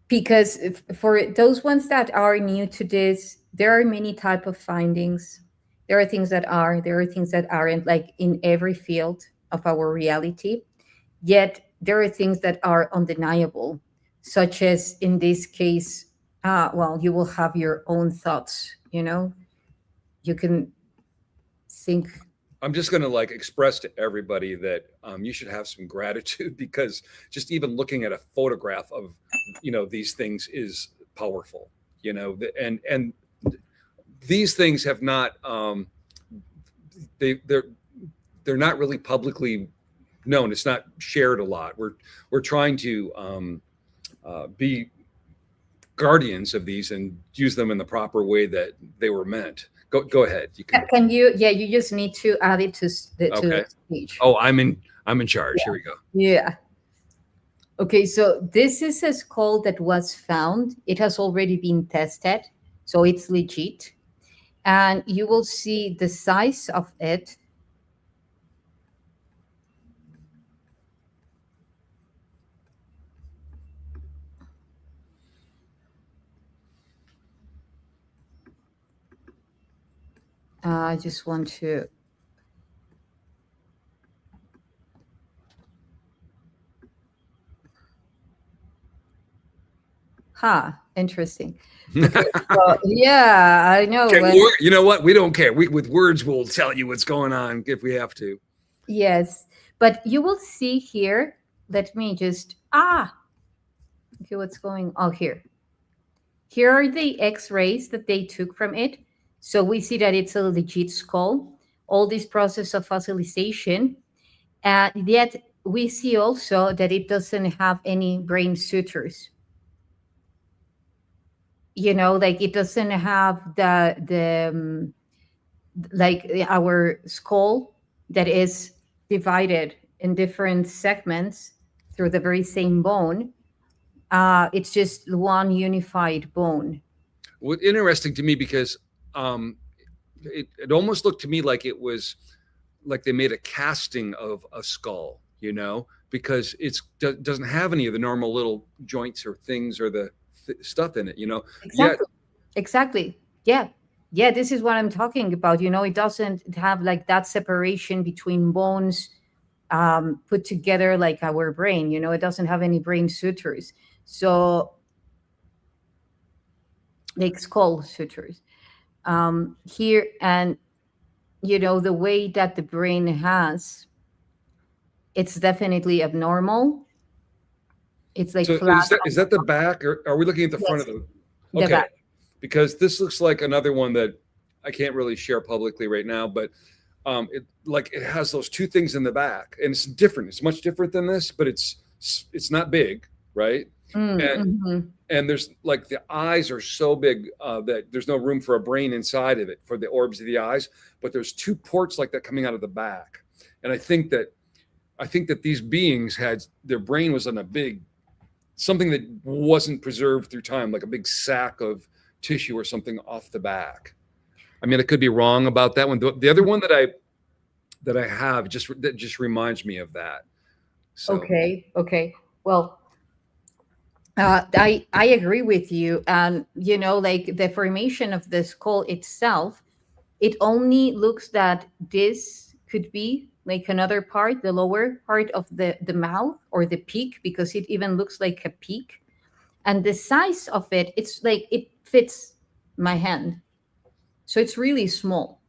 Because for those ones that are new to this, there are many type of findings. There are things that are, there are things that aren't, like in every field of our reality. Yet there are things that are undeniable, such as in this case, well, you will have your own thoughts. You can think. I'm just going to like express to everybody that you should have some gratitude, because just even looking at a photograph of, these things is powerful, and these things have not, they're not really publicly known. It's not shared a lot. We're trying to be guardians of these and use them in the proper way that they were meant. Go ahead. You can you? Yeah, you just need to add it to the page. Oh, I'm in charge. Yeah. Here we go. Yeah. Okay, so this is a skull that was found. It has already been tested, so it's legit. And you will see the size of it. I just want to. Interesting. Okay, so, yeah, I know. You know what? We don't care. With words, we'll tell you what's going on if we have to. Yes, but you will see here. Let me just okay, what's going on here? Here are the X-rays that they took from it. So we see that it's a legit skull. All this process of fossilization, and yet we see also that it doesn't have any brain sutures. Like it doesn't have the like our skull that is divided in different segments through the very same bone. It's just one unified bone. Well, interesting to me because it almost looked to me like it was like they made a casting of a skull, because it doesn't have any of the normal little joints or things or the stuff in it, Exactly. Exactly. Yeah. Yeah, this is what I'm talking about. It doesn't have like that separation between bones put together like our brain. It doesn't have any brain sutures. So, like skull sutures here, and the way that the brain has, it's definitely abnormal. It's like so flat. Is that the back, or are we looking at the front of the? Okay, back. Because this looks like another one that I can't really share publicly right now, but it has those two things in the back, and it's different. It's much different than this, but it's not big, right? And there's like the eyes are so big that there's no room for a brain inside of it for the orbs of the eyes, but there's two ports like that coming out of the back, and I think that these beings had their brain was on a big something that wasn't preserved through time, like a big sack of tissue or something off the back. I mean, I could be wrong about that one. The other one that I have just reminds me of that. So. Okay. Well, I agree with you. And like the formation of the skull itself, it only looks that this could be like another part, the lower part of the mouth or the peak, because it even looks like a peak. And the size of it, it's like it fits my hand, so it's really small.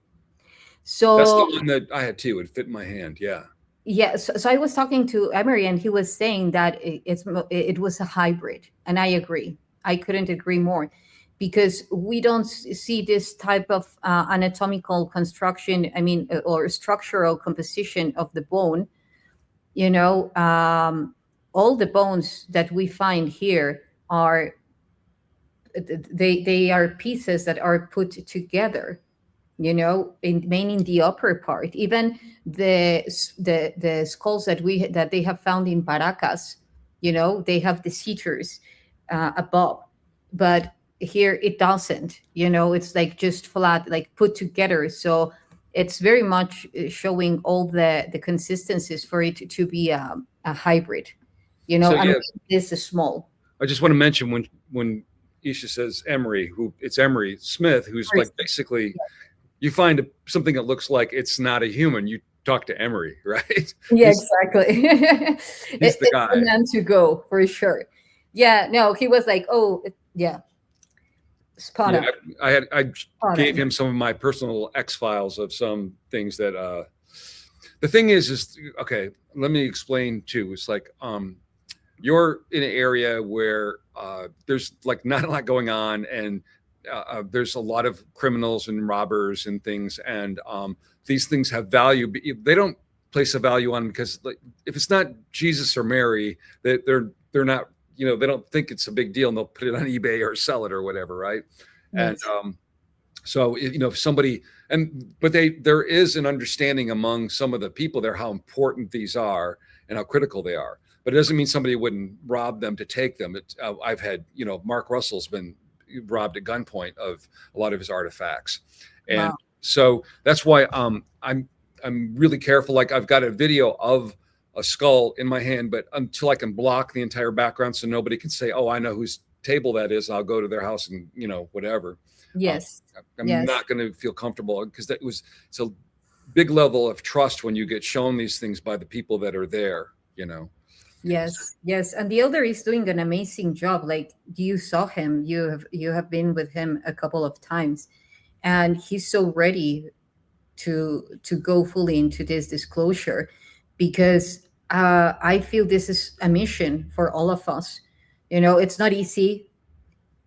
That's the So one that I had too. It fit in my hand. Yeah. yeah, so I was talking to Emery, and he was saying that it was a hybrid, and I agree. I couldn't agree more, because we don't see this type of anatomical construction. I mean, or structural composition of the bone. You know, all the bones that we find here are they are pieces that are put together, mainly in the upper part. Even the skulls that they have found in Paracas, they have the sutures above, but here it doesn't. It's like just flat, like put together. So it's very much showing all the consistencies for it to be a hybrid. So And yeah, this is small. I just want to mention when Isha says Emery, who it's Emery Smith, who's like basically you find something that looks like it's not a human, you talk to Emery, right? Yeah, He's, exactly. he's the It's guy. the man to go for sure. Yeah, no, he was like, oh, yeah, spot Yeah, on. I Spot gave on. him some of my personal X files of some things that the thing is okay. Let me explain too. It's like you're in an area where there's like not a lot going on, and there's a lot of criminals and robbers and things, and these things have value. But they don't place a value on them because, like, if it's not Jesus or Mary, they're not. They don't think it's a big deal, and they'll put it on eBay or sell it or whatever, right? And Yes. so if somebody but there is an understanding among some of the people there how important these are and how critical they are. But it doesn't mean somebody wouldn't rob them to take them. I've had, Mark Russell's been robbed at gunpoint of a lot of his artifacts, and Wow. so that's why I'm really careful. Like I've got a video of a skull in my hand, but until I can block the entire background so nobody can say, "Oh, I know whose table that is," I'll go to their house and whatever. Um, Yes. I'm Yes. not going to feel comfortable because it's a big level of trust when you get shown these things by the people that are there. Yes. Yes. And the elder is doing an amazing job. Like, you saw him. You have been with him a couple of times, and he's so ready to go fully into this disclosure, because I feel this is a mission for all of us. It's not easy,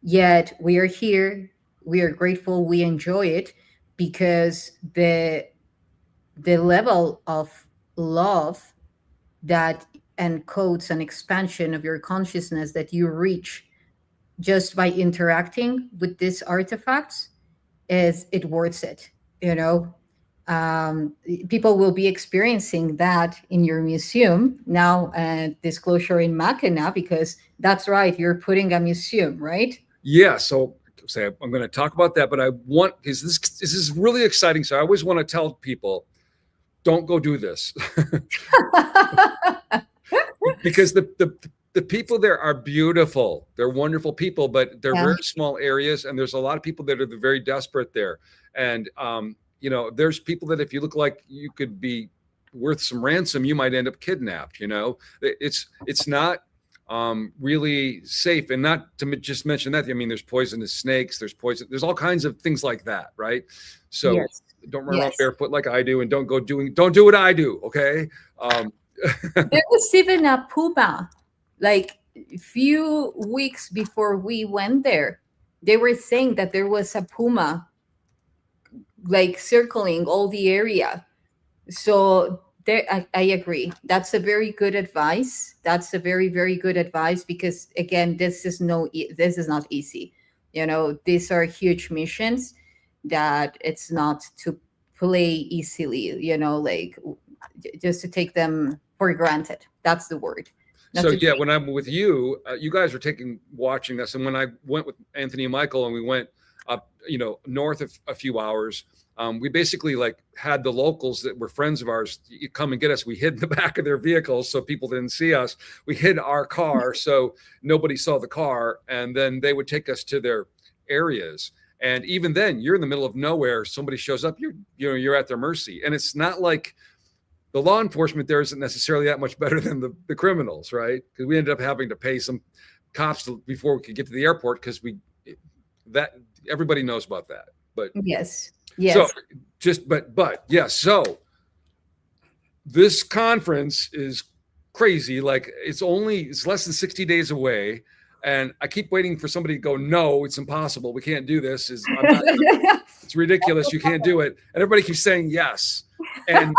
yet we are here. We are grateful. We enjoy it, because the level of love that encodes an expansion of your consciousness that you reach just by interacting with these artifacts is it worth it. you know People will be experiencing that in your museum now, disclosure in Mackinaw, because that's right, you're putting a museum, right? Yeah. So say I'm going to talk about that, but I want because this is really exciting. So I always want to tell people, don't go do this because the people there are beautiful. They're wonderful people, but they're Yeah. very small areas, and there's a lot of people that are very desperate there. And there's people that if you look like you could be worth some ransom, you might end up kidnapped. It's not really safe. And not to just mention that, I mean, there's poisonous snakes, there's all kinds of things like that, right? So Yes. don't run around Yes. barefoot like I do, and don't do what I do. Okay. There was even a puma, like a few weeks before we went there. They were saying that there was a puma, like circling all the area. So there, I agree. That's a very good advice. That's a very, very good advice, because again, this is not easy. These are huge missions that it's not to play easily. Like just to take them for granted. That's the word. Not So to yeah, take- when I'm with you, you guys are watching this, and when I went with Anthony and Michael, and we went up, north of a few hours, We basically like had the locals that were friends of ours come and get us. We hid in the back of their vehicles so people didn't see us. We hid our car so nobody saw the car, and then they would take us to their areas. And even then, you're in the middle of nowhere. Somebody shows up, you're at their mercy. And it's not like the law enforcement there isn't necessarily that much better than the criminals, right? Because we ended up having to pay some cops before we could get to the airport because that everybody knows about that. But Yes. Yes. So but yes. So this conference is crazy. Like it's less than 60 days away. And I keep waiting for somebody to go, no, it's impossible. We can't do this. It's ridiculous. You can't do it. And everybody keeps saying yes. And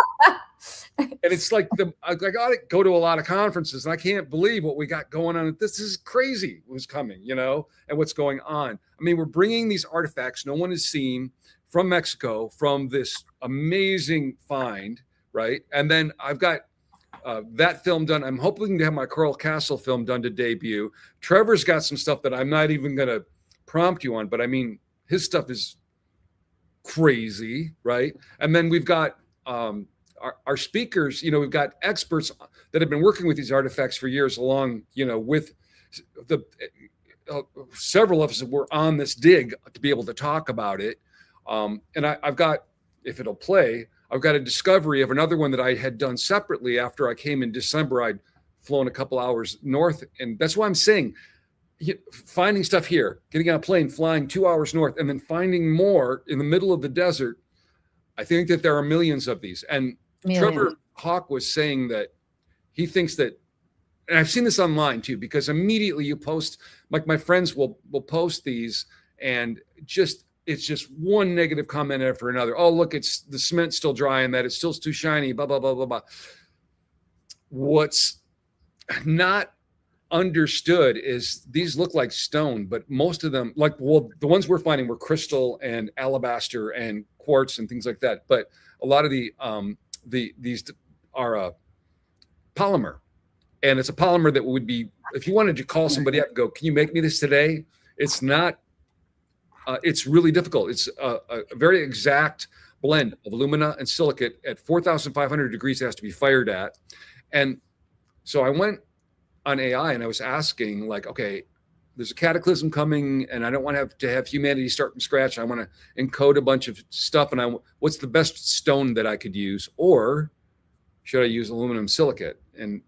it's like I got to go to a lot of conferences, and I can't believe what we got going on. This is crazy. What's coming, and what's going on. I mean, we're bringing these artifacts no one has seen from Mexico, from this amazing find, right? And then I've got that film done. I'm hoping to have my Coral Castle film done to debut. Trevor's got some stuff that I'm not even going to prompt you on, but I mean, his stuff is crazy, right? And then we've got our speakers, we've got experts that have been working with these artifacts for years along, with the several of us were on this dig to be able to talk about it. And I've got, if it'll play, I've got a discovery of another one that I had done separately after I came in December. I'd flown a couple hours north. And that's why I'm saying finding stuff here, getting on a plane, flying 2 hours north, and then finding more in the middle of the desert. I think that there are millions of these. And Trevor Hawk was saying that he thinks that, and I've seen this online too, because immediately you post, like my friends will post these, and it's just one negative comment after another. Oh, look, it's the cement's still dry and that it's still too shiny, blah, blah, blah, blah, blah. What's not understood is these look like stone, but most of them, the ones we're finding were crystal and alabaster and quartz and things like that. But a lot of these are polymer, and it's a polymer that would be, if you wanted to call somebody up and go, can you make me this today? It's not, it's really difficult. It's a very exact blend of alumina and silicate at 4,500 degrees. It has to be fired at. And so I went on AI and I was asking, like, okay, there's a cataclysm coming and I don't want to have humanity start from scratch. I want to encode a bunch of stuff, and what's the best stone that I could use, or should I use aluminum silicate? And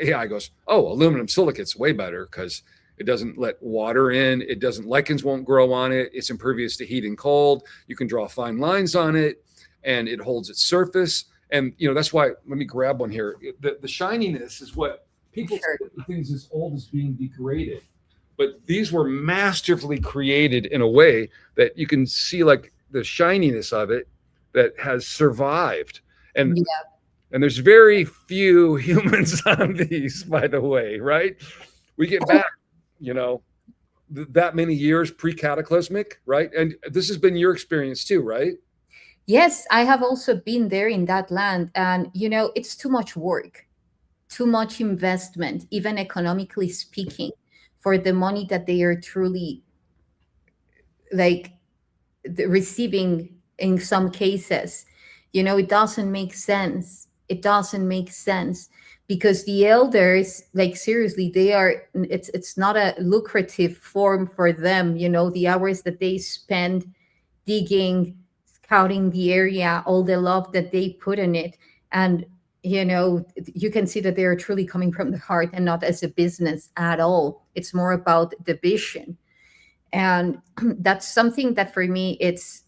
AI goes, oh, aluminum silicate's way better because it doesn't let water in. Lichens won't grow on it. It's impervious to heat and cold. You can draw fine lines on it, and it holds its surface. And that's why, let me grab one here. The shininess is what people say things as old as being degraded. But these were masterfully created in a way that you can see like the shininess of it that has survived. And there's very few humans on these, by the way, right? We get back, that many years pre-cataclysmic, right? And this has been your experience too, right? Yes, I have also been there in that land, and it's too much work, too much investment, even economically speaking, for the money that they are truly receiving in some cases. It doesn't make sense. It doesn't make sense because the elders, seriously, it's not a lucrative form for them. The hours that they spend digging, scouting the area, all the love that they put in it. And you can see that they are truly coming from the heart and not as a business at all. It's more about the vision. And that's something that for me, it's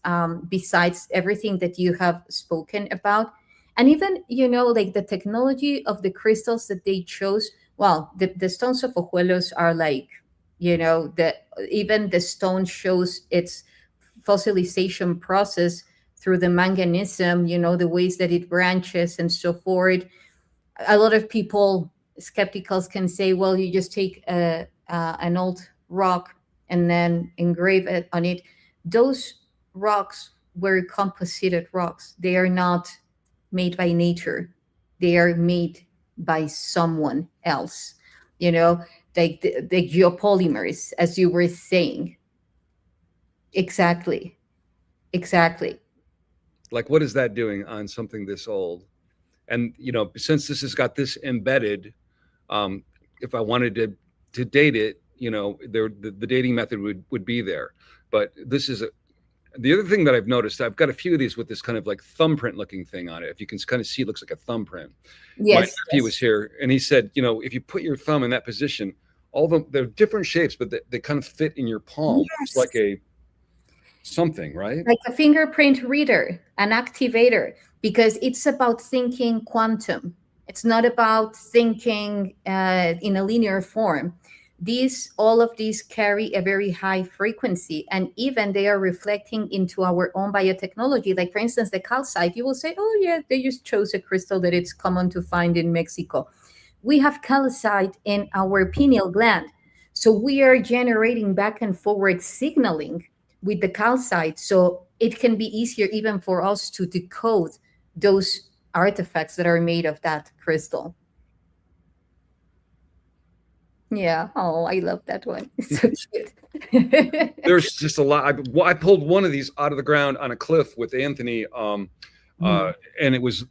besides everything that you have spoken about. And even, the technology of the crystals that they chose. Well, the stones of Ojuelos are even the stone shows its fossilization process through the manganism, the ways that it branches and so forth. A lot of people, skepticals, can say, well, you just take an old rock and then engrave it on it. Those rocks were composited rocks. They are not made by nature. They are made by someone else, like the geopolymers, as you were saying. Exactly. Like, what is that doing on something this old? And since this has got this embedded, if I wanted to date it, the dating method would be there. But this is the other thing that I've noticed. I've got a few of these with this kind of like thumbprint looking thing on it. If you can kind of see, it looks like a thumbprint. My Yes, nephew was here, and he said, if you put your thumb in that position, they're different shapes, but they kind of fit in your palm. It's yes. like a something, right? Like a fingerprint reader, an activator, because it's about thinking quantum. It's not about thinking in a linear form. All of these carry a very high frequency, and even they are reflecting into our own biotechnology. Like, for instance, the calcite, you will say, oh yeah, they just chose a crystal that it's common to find in Mexico. We have calcite in our pineal gland. So we are generating back and forward signaling with the calcite. So it can be easier even for us to decode those artifacts that are made of that crystal. Yeah. Oh, I love that one. It's so cute. There's just a lot. I pulled one of these out of the ground on a cliff with Anthony. And it was,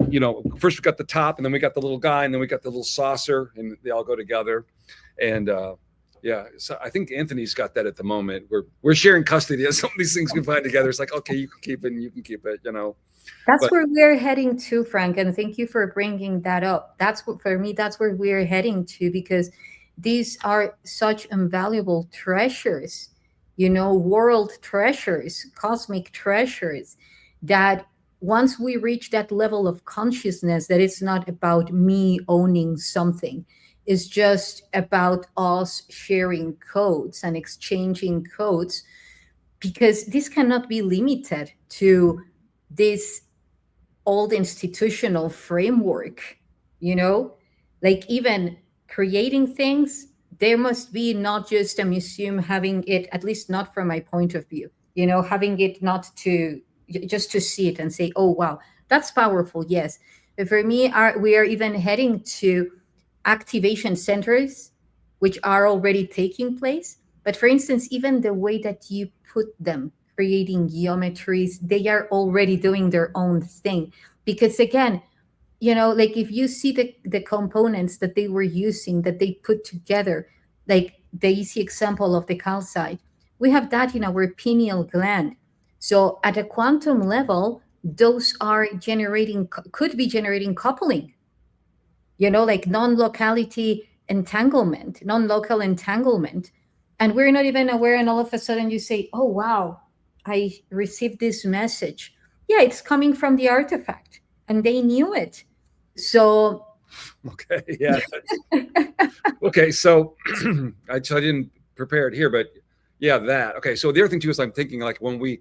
first we got the top, and then we got the little guy, and then we got the little saucer, and they all go together. And yeah, so I think Anthony's got that at the moment. We're sharing custody of some of these things we find together. It's like, okay, you can keep it, and you can keep it. That's where we're heading to, Frank, and thank you for bringing that up. For me, that's where we're heading to, because these are such invaluable treasures, world treasures, cosmic treasures, that once we reach that level of consciousness, that it's not about me owning something, it's just about us sharing codes and exchanging codes, because this cannot be limited to this old institutional framework, like even creating things, there must be not just a museum having it, at least not from my point of view, having it not to just to see it and say, oh, wow, that's powerful. Yes. But for me, we are even heading to activation centers, which are already taking place. But for instance, even the way that you put them, creating geometries, they are already doing their own thing. Because again, like if you see the components that they were using, that they put together, like the easy example of the calcite, we have that in our pineal gland. So at a quantum level, those are could be generating coupling, like non-local entanglement. And we're not even aware, and all of a sudden you say, oh, wow, I received this message. Yeah, it's coming from the artifact, and they knew it. So okay, yeah. Okay, so I didn't prepare it here, but yeah, that. Okay, so the other thing too is I'm thinking, like, when we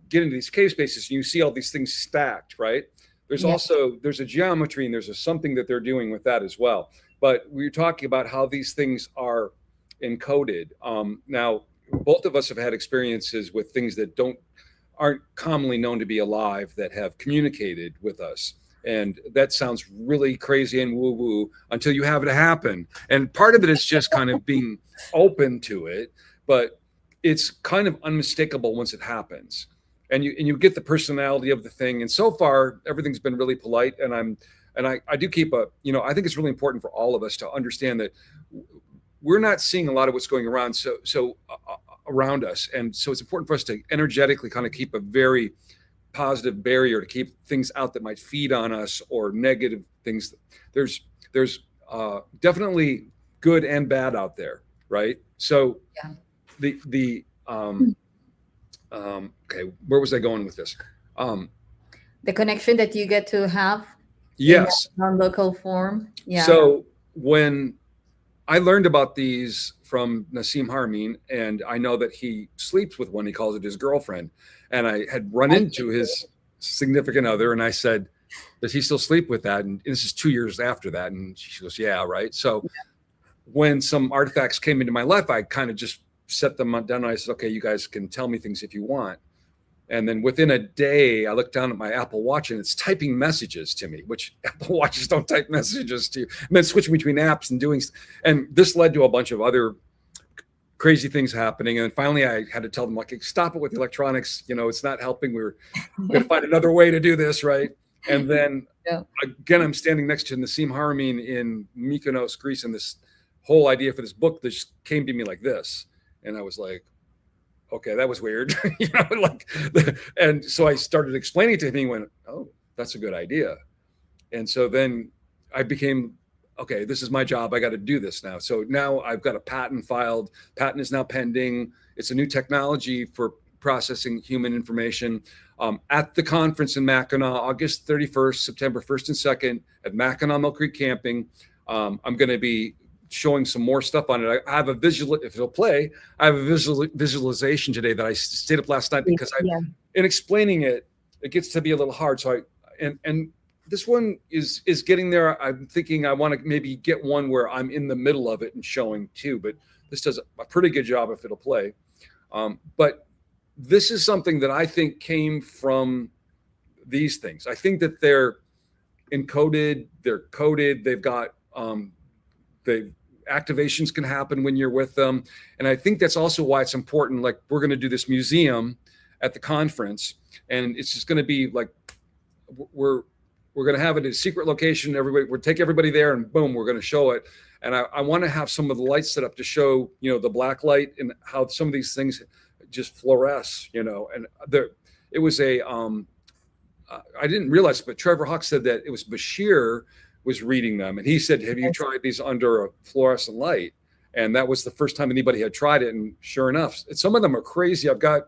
get into these cave spaces, you see all these things stacked, right? There's also there's a geometry, and there's something that they're doing with that as well. But we're talking about how these things are encoded. Now, both of us have had experiences with things that aren't commonly known to be alive that have communicated with us. And that sounds really crazy and woo-woo until you have it happen. And part of it is just kind of being open to it, but it's kind of unmistakable once it happens. And you get the personality of the thing. And so far, everything's been really polite. And I do keep I think it's really important for all of us to understand that we're not seeing a lot of what's going around around us. And so it's important for us to energetically kind of keep a very positive barrier to keep things out that might feed on us, or negative things. There's definitely good and bad out there, right? So okay, where was I going with this? The connection that you get to have, yes, in a non-local form. Yeah. So when I learned about these from Nassim Haramein, and I know that he sleeps with one. He calls it his girlfriend. And I had run into his significant other, and I said, does he still sleep with that? And this is 2 years after that. And she goes, yeah, right. So when some artifacts came into my life, I kind of just set them down, and I said, okay, you guys can tell me things if you want. And then within a day, I looked down at my Apple Watch, and it's typing messages to me, which Apple Watches don't type messages to you. And then switching between apps and and this led to a bunch of other crazy things happening. And finally I had to tell them, like, stop it with the electronics. It's not helping. We're going to find another way to do this. Right. And then Yeah. again, I'm standing next to Nassim Haramein in Mykonos, Greece. And this whole idea for this book that just came to me like this. And I was like, okay, that was weird. And so I started explaining to him. He went, oh, that's a good idea. And so then I became, okay, this is my job. I got to do this now. So now I've got a patent filed. Patent is now pending. It's a new technology for processing human information. At the conference in Mackinaw, August 31st, September 1st and 2nd at Mackinaw Mill Creek Camping. I'm going to be showing some more stuff on it. I have a visual, if it'll play, I have a visualization today that I stayed up last night because in explaining it, it gets to be a little hard. So and this one is getting there. I'm thinking I want to maybe get one where I'm in the middle of it and showing too, but this does a pretty good job if it'll play. But this is something that I think came from these things. I think that they're encoded, they're coded, they've got, the activations can happen when you're with them. And I think that's also why it's important. Like, we're going to do this museum at the conference, and it's just going to be like, we're going to have it at a secret location. We'll take everybody there, and boom, we're going to show it. And I want to have some of the lights set up to show, the black light and how some of these things just fluoresce, and it was I didn't realize, but Trevor Hawk said that it was Bashir was reading them. And he said, have you tried these under a fluorescent light? And that was the first time anybody had tried it. And sure enough, some of them are crazy. I've got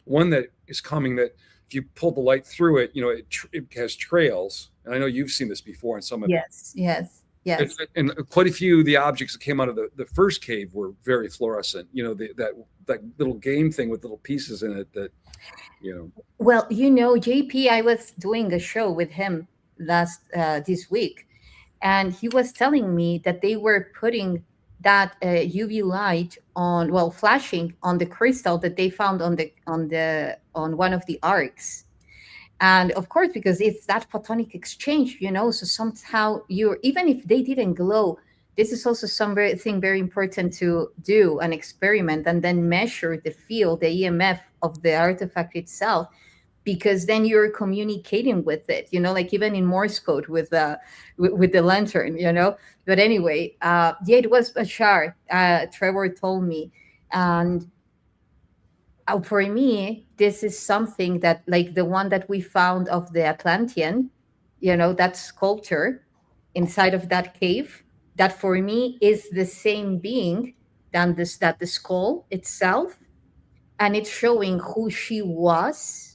one that is coming that if you pull the light through it, it has trails. And I know you've seen this before in some of Yes. And quite a few of the objects that came out of the first cave were very fluorescent. That little game thing with little pieces in it that, Well, JP, I was doing a show with him this week, and he was telling me that they were putting that UV light flashing on the crystal that they found on one of the arcs. And of course, because it's that photonic exchange, so somehow even if they didn't glow, this is also something very important to do, an experiment, and then measure the field, the EMF of the artifact itself, because then you're communicating with it, like even in Morse code with the lantern, But anyway, it was Bashar, Trevor told me. And for me, this is something that, like the one that we found of the Atlantean, that sculpture inside of that cave, that for me is the same being that the skull itself, and it's showing who she was.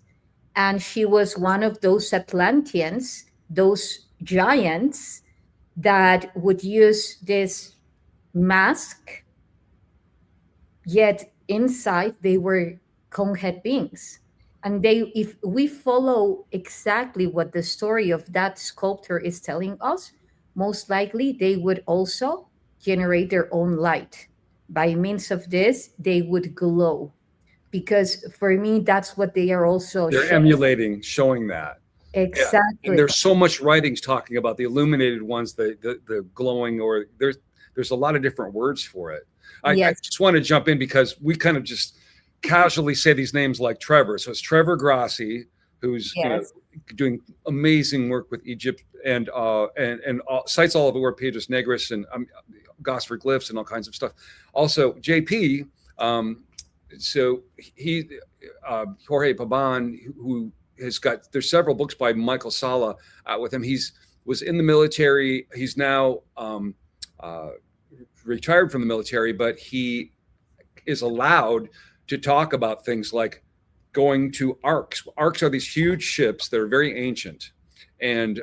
And she was one of those Atlanteans, those giants that would use this mask, yet inside they were conehead beings. And if we follow exactly what the story of that sculptor is telling us, most likely they would also generate their own light. By means of this, they would glow. Because for me, that's what they are also they're emulating, showing that. Exactly. Yeah. And there's so much writings talking about the illuminated ones, the glowing, or there's a lot of different words for it. I just want to jump in because we kind of just casually say these names like Trevor. So it's Trevor Grassi, who's doing amazing work with Egypt and sites all over, Piedras Negras and Gosford glyphs and all kinds of stuff. Also, JP. So he, Jorge Paban, who has got, there's several books by Michael Sala out with him. Was in the military. He's now retired from the military, but he is allowed to talk about things like going to arcs. Arcs are these huge ships that are very ancient. And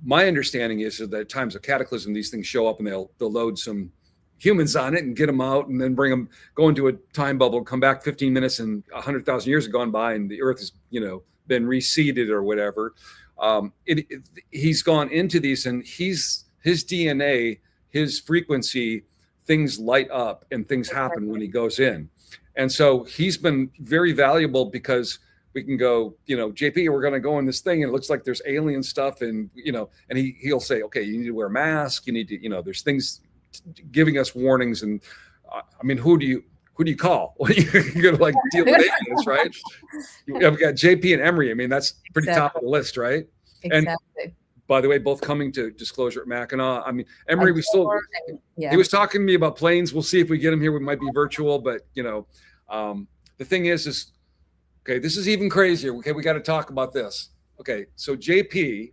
my understanding is that at times of cataclysm, these things show up and they'll load some humans on it and get them out and then go into a time bubble, come back 15 minutes and 100,000 years have gone by and the earth has, been reseeded or whatever. He's gone into these and his DNA, his frequency, things light up and things happen when he goes in. And so he's been very valuable because we can go, JP, we're going to go in this thing and it looks like there's alien stuff and, and he'll say, okay, you need to wear a mask. You need to, there's things giving us warnings. And I mean, who do you call? You're gonna like deal with aliens, right? We've got JP and Emery. I mean, that's pretty top of the list, right? And Exactly. by the way, both coming to disclosure at Mackinaw. I mean, Emery, Yeah. he was talking to me about planes. We'll see if we get him here. We might be virtual, but the thing is okay. This is even crazier. Okay, we got to talk about this. Okay, so JP.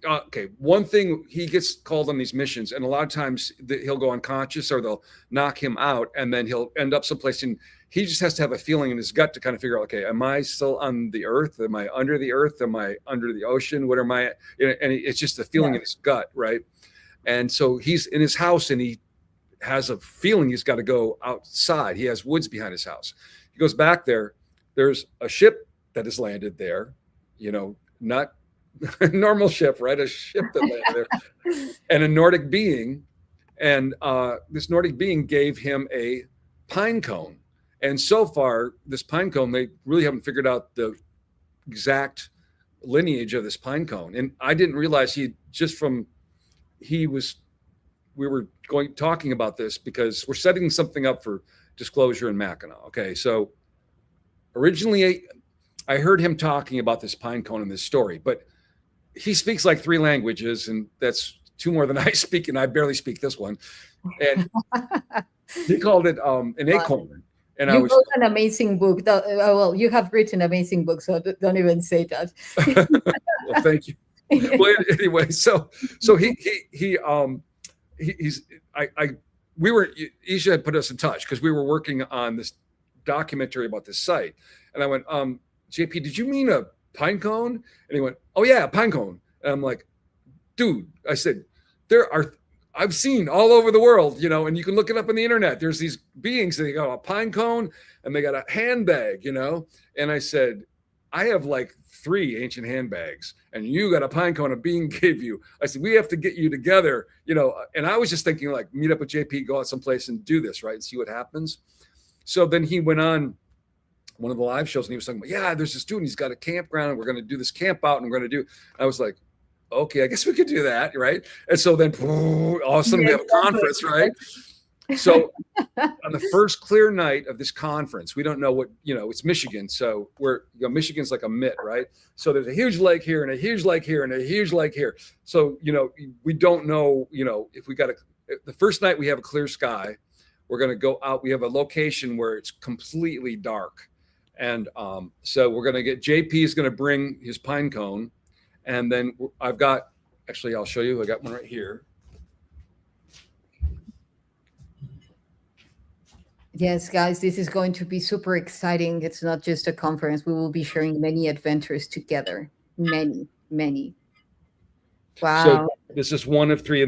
Okay, one thing, he gets called on these missions, and a lot of times he'll go unconscious or they'll knock him out, and then he'll end up someplace, and he just has to have a feeling in his gut to kind of figure out, okay, am I still on the earth? Am I under the earth? Am I under the ocean? What am I? And it's just a feeling in his gut, right? And so he's in his house, and he has a feeling he's got to go outside. He has woods behind his house. He goes back there. There's a ship that has landed there, not a normal ship, right? A ship that landed there, and a Nordic being. And this Nordic being gave him a pine cone. And so far, this pine cone, they really haven't figured out the exact lineage of this pine cone. And I didn't realize we were talking about this because we're setting something up for disclosure in Mackinaw. Okay, so originally I heard him talking about this pine cone in this story, but he speaks like 3 languages, and that's 2 more than I speak, and I barely speak this one. And he called it an acorn. And you wrote an amazing book. Well, you have written amazing books, so don't even say that. Well, thank you. Well, anyway, so YssaH had put us in touch because we were working on this documentary about this site, and I went, JP, did you mean a pine cone? And he went, oh yeah, pine cone. And I'm like, dude, I said, I've seen all over the world, and you can look it up on the internet. There's these beings that they got a pine cone and they got a handbag, and I said, I have like 3 ancient handbags and you got a pine cone a being gave you. I said, we have to get you together, and I was just thinking like meet up with JP, go out someplace and do this, right? And see what happens. So then he went on one of the live shows and he was talking about, yeah, there's this dude and he's got a campground and we're going to do this camp out and we're going to do, I was like, okay, I guess we could do that. Right. And so then all of a sudden we have a conference, right? So on the first clear night of this conference, we don't know what, it's Michigan. So Michigan's like a mitt, right? So there's a huge lake here and a huge lake here and a huge lake here. So, we don't know, if we got the first night we have a clear sky, we're going to go out. We have a location where it's completely dark. And so we're going to get, JP is going to bring his pine cone. And then I'll show you. I got one right here. Yes, guys, this is going to be super exciting. It's not just a conference. We will be sharing many adventures together. Many, many. Wow. So this is one of 3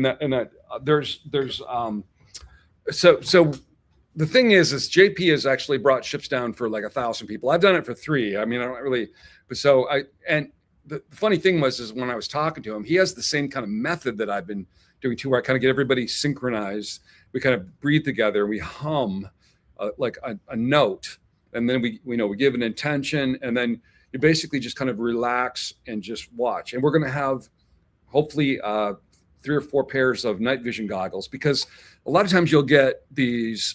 so the thing is JP has actually brought ships down for like 1,000 people. I've done it for 3. I mean, I don't really, but the funny thing is when I was talking to him, he has the same kind of method that I've been doing too, where I kind of get everybody synchronized. We kind of breathe together. We hum like a note, and then we give an intention, and then you basically just kind of relax and just watch. And we're going to have hopefully 3 or 4 pairs of night vision goggles, because a lot of times you'll get these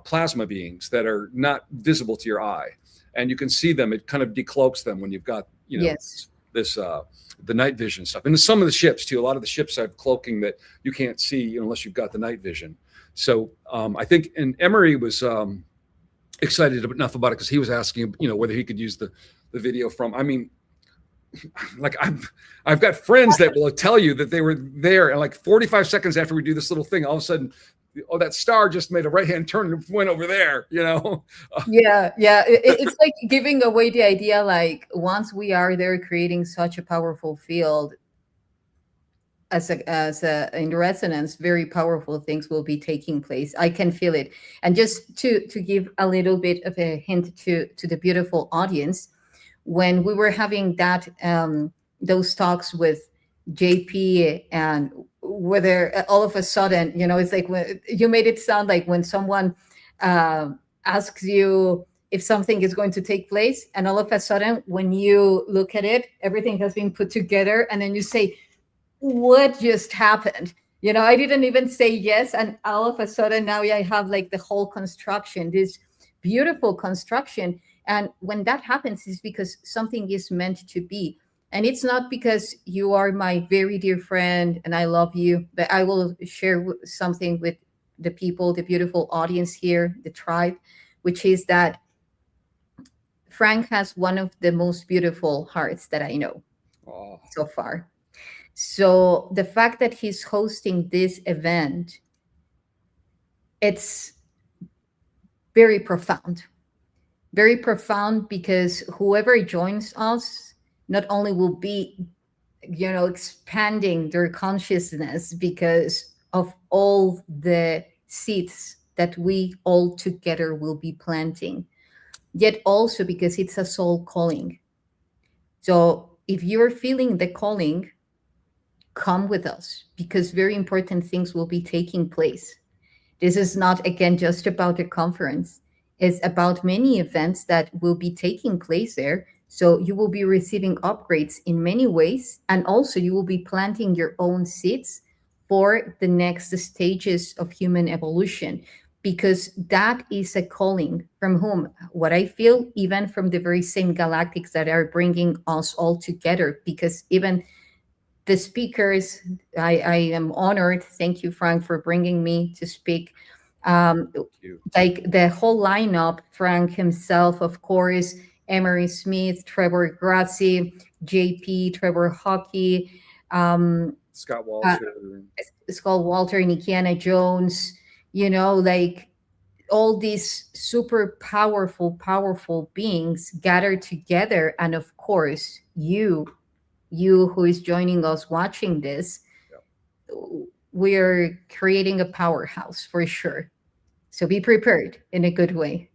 plasma beings that are not visible to your eye, and you can see them. It kind of decloaks them when you've got yes. this the night vision stuff. And some of the ships too, a lot of the ships have cloaking that you can't see unless you've got the night vision. So I think, and Emery was excited enough about it because he was asking, whether he could use the video from, I mean, like I've got friends that will tell you that they were there, and like 45 seconds after we do this little thing, all of a sudden, oh, that star just made a right-hand turn and went over there, Yeah. It's like giving away the idea, like once we are there creating such a powerful field, in resonance, very powerful things will be taking place. I can feel it. And just to give a little bit of a hint to the beautiful audience, when we were having those talks with JP, and whether all of a sudden, it's like when you made it sound like when someone asks you if something is going to take place, and all of a sudden when you look at it, everything has been put together, and then you say, what just happened? I didn't even say yes, and all of a sudden now I have like the whole construction, this beautiful construction. And when that happens, is because something is meant to be. And it's not because you are my very dear friend and I love you, but I will share something with the people, the beautiful audience here, the tribe, which is that Frank has one of the most beautiful hearts that I know Oh, so far. So the fact that he's hosting this event, it's very profound. Very profound because whoever joins us not only will be, expanding their consciousness because of all the seeds that we all together will be planting, yet also because it's a soul calling. So if you're feeling the calling, come with us because very important things will be taking place. This is not, again, just about the conference. It's about many events that will be taking place there. So you will be receiving upgrades in many ways. And also, you will be planting your own seeds for the next stages of human evolution, because that is a calling from whom, what I feel, even from the very same galactics that are bringing us all together. Because even the speakers, I am honored. Thank you, Frank, for bringing me to speak. thank you. Like the whole lineup, Frank himself, of course, Emery Smith, Trevor Grazi, JP, Trevor Hockey, Scott uh, Walter. Skull Walter, Nikiana Jones, like all these super powerful, powerful beings gathered together. And of course, you who is joining us watching this, we're creating a powerhouse for sure. So be prepared in a good way.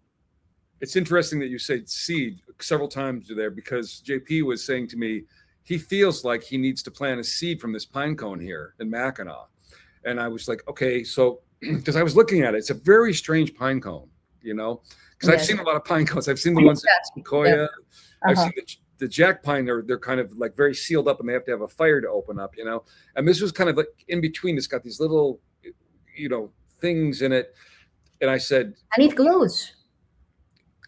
It's interesting that you said seed several times there, because JP was saying to me he feels like he needs to plant a seed from this pine cone here in Mackinaw. And I was like, okay, so because I was looking at it, it's a very strange pine cone, because I've Yes. seen a lot of pine cones. I've seen the ones in Sequoia. I've Uh-huh. seen the jack pine. They're kind of like very sealed up, and they have to have a fire to open up, And this was kind of like in between. It's got these little, things in it. And I said, And it glows.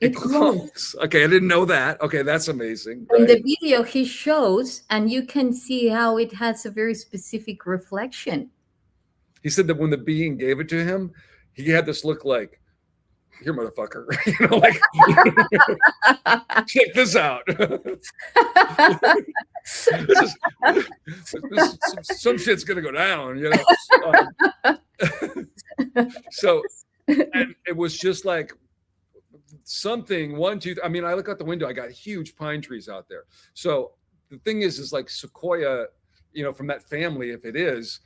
it It glows. glows. Okay, I didn't know that. Okay, that's amazing. In Right? the video he shows, and you can see how it has a very specific reflection. He said that when the being gave it to him, he had this look like, here, motherfucker, like, check this out. Some shit's gonna go down, So, and it was just like something, one, two. I mean, I look out the window, I got huge pine trees out there. So the thing is like Sequoia, from that family, if it is,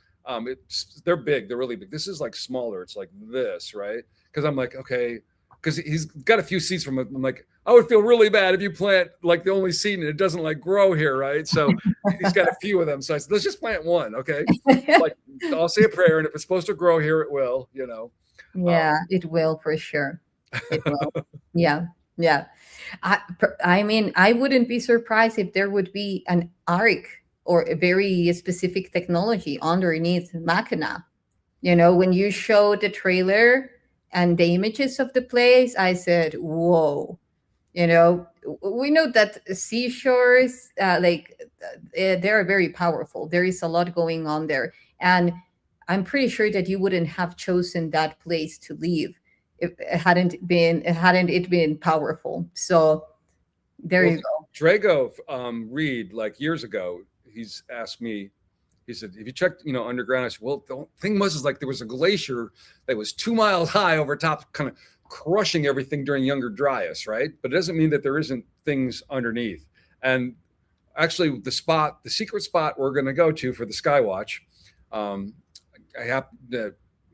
they're big, they're really big. This is like smaller. It's like this, right? Because I'm like, okay, because he's got a few seeds from it. I'm like, I would feel really bad if you plant like the only seed and it doesn't like grow here, right? So he's got a few of them. So I said, let's just plant one, okay? Like, I'll say a prayer, and if it's supposed to grow here, it will, Yeah, it will for sure. It will. Yeah, yeah. I mean, I wouldn't be surprised if there would be an arc or a very specific technology underneath Mackinaw. When you showed the trailer and the images of the place, I said, whoa. We know that seashores, they are very powerful. There is a lot going on there. And I'm pretty sure that you wouldn't have chosen that place to live if hadn't it been powerful. So there you go. Drago Reed, like years ago, he's asked me, he said, if you checked, underground, I said, well, the thing was, is like there was a glacier that was 2 miles high over top, kind of crushing everything during Younger Dryas, right? But it doesn't mean that there isn't things underneath. And actually, the secret spot we're going to go to for the Skywatch,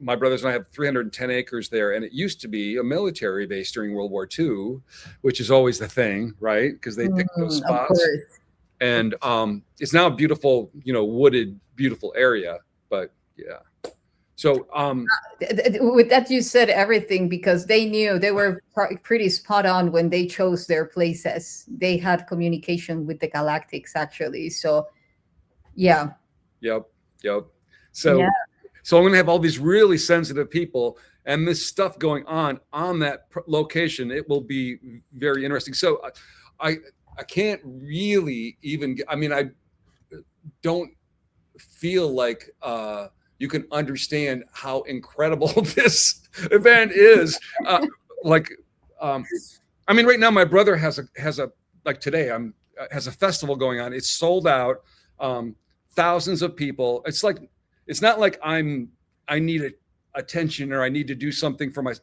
my brothers and I have 310 acres there, and it used to be a military base during World War II, which is always the thing, right? Because they picked those Of spots. course. And it's now a beautiful, wooded, beautiful area. But yeah. So With that, you said everything, because they knew they were pretty spot on when they chose their places. They had communication with the galactics, actually. So, yeah. Yep. So Yeah. So I'm going to have all these really sensitive people and this stuff going on that location. It will be very interesting. So I can't really even, I mean, I don't feel like you can understand how incredible this event is. Like, I mean, right now my brother has a like today has a festival going on. It's sold out, thousands of people. It's not like I need attention or I need to do something for my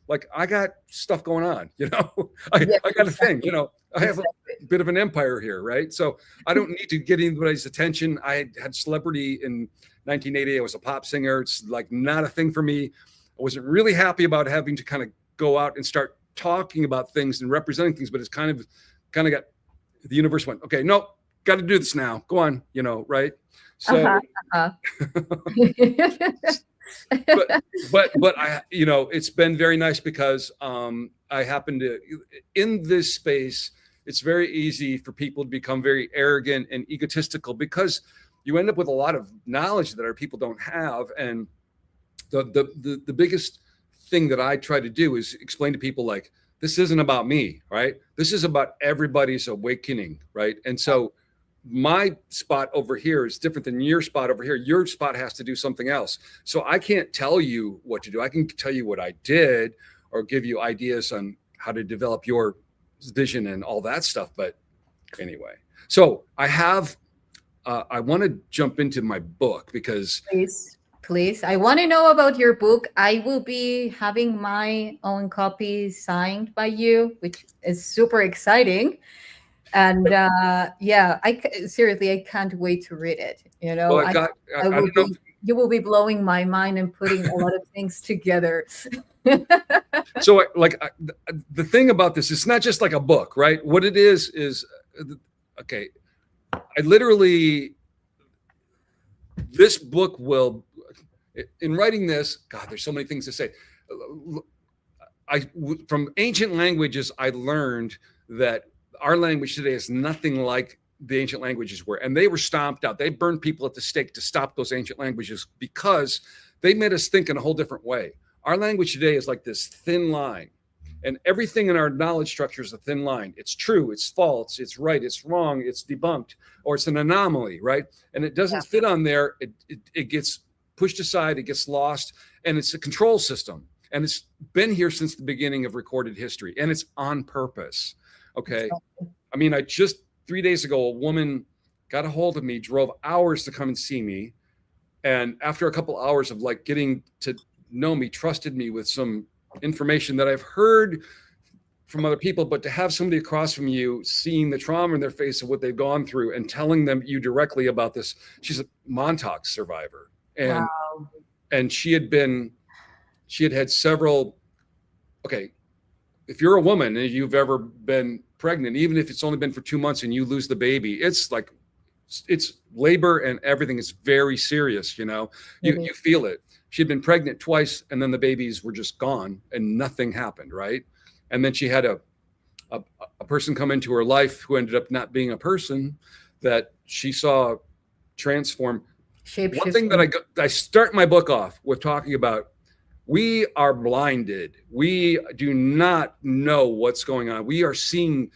like I got stuff going on, you know. I got a thing, you know. I have a bit of an empire here, right? So I don't need to get anybody's attention. I had celebrity in 1980. I was a pop singer. It's like not a thing for me. I wasn't really happy about having to kind of go out and start talking about things and representing things, but it's kind of got the universe went, okay, nope, got to do this now. Go on, you know, right? So, but I, you know, it's been very nice because I happen to in this space. It's very easy for people to become very arrogant and egotistical because you end up with a lot of knowledge that our people don't have. And the biggest thing that I try to do is explain to people like, this isn't about me, right? This is about everybody's awakening, right? And so my spot over here is different than your spot over here. Your spot has to do something else. So I can't tell you what to do. I can tell you what I did or give you ideas on how to develop your vision and all that stuff. But anyway, so I want to jump into my book because Please. I want to know about your book. I will be having my own copy signed by you, which is super exciting. And seriously, I can't wait to read it. You know, well, you will be blowing my mind and putting a lot of things together. So the thing about this, it's not just like a book, right? What it is okay. I literally, this book will, in writing this, God, there's so many things to say. From ancient languages, I learned that our language today is nothing like the ancient languages were, and they were stomped out. They burned people at the stake to stop those ancient languages because they made us think in a whole different way. Our language today is like this thin line, and everything in our knowledge structure is a thin line. It's true, it's false, it's right, it's wrong, it's debunked, or it's an anomaly, right? And it doesn't fit on there. It gets pushed aside, it gets lost, and it's a control system. And it's been here since the beginning of recorded history, and it's on purpose. Okay. I mean, I just 3 days ago, a woman got a hold of me, drove hours to come and see me. And after a couple hours of like getting to know me, trusted me with some information that I've heard from other people, but to have somebody across from you, seeing the trauma in their face of what they've gone through and telling them you directly about this. She's a Montauk survivor. And, and she had had several, okay, if you're a woman and you've ever been pregnant, even if it's only been for 2 months and you lose the baby, it's like, it's labor and everything is very serious. You know, you feel it. She'd been pregnant twice and then the babies were just gone and nothing happened. Right. And then she had a person come into her life who ended up not being a person that she saw transform. One thing that I start my book off with talking about, we are blinded. We do not know what's going on. We are seeing,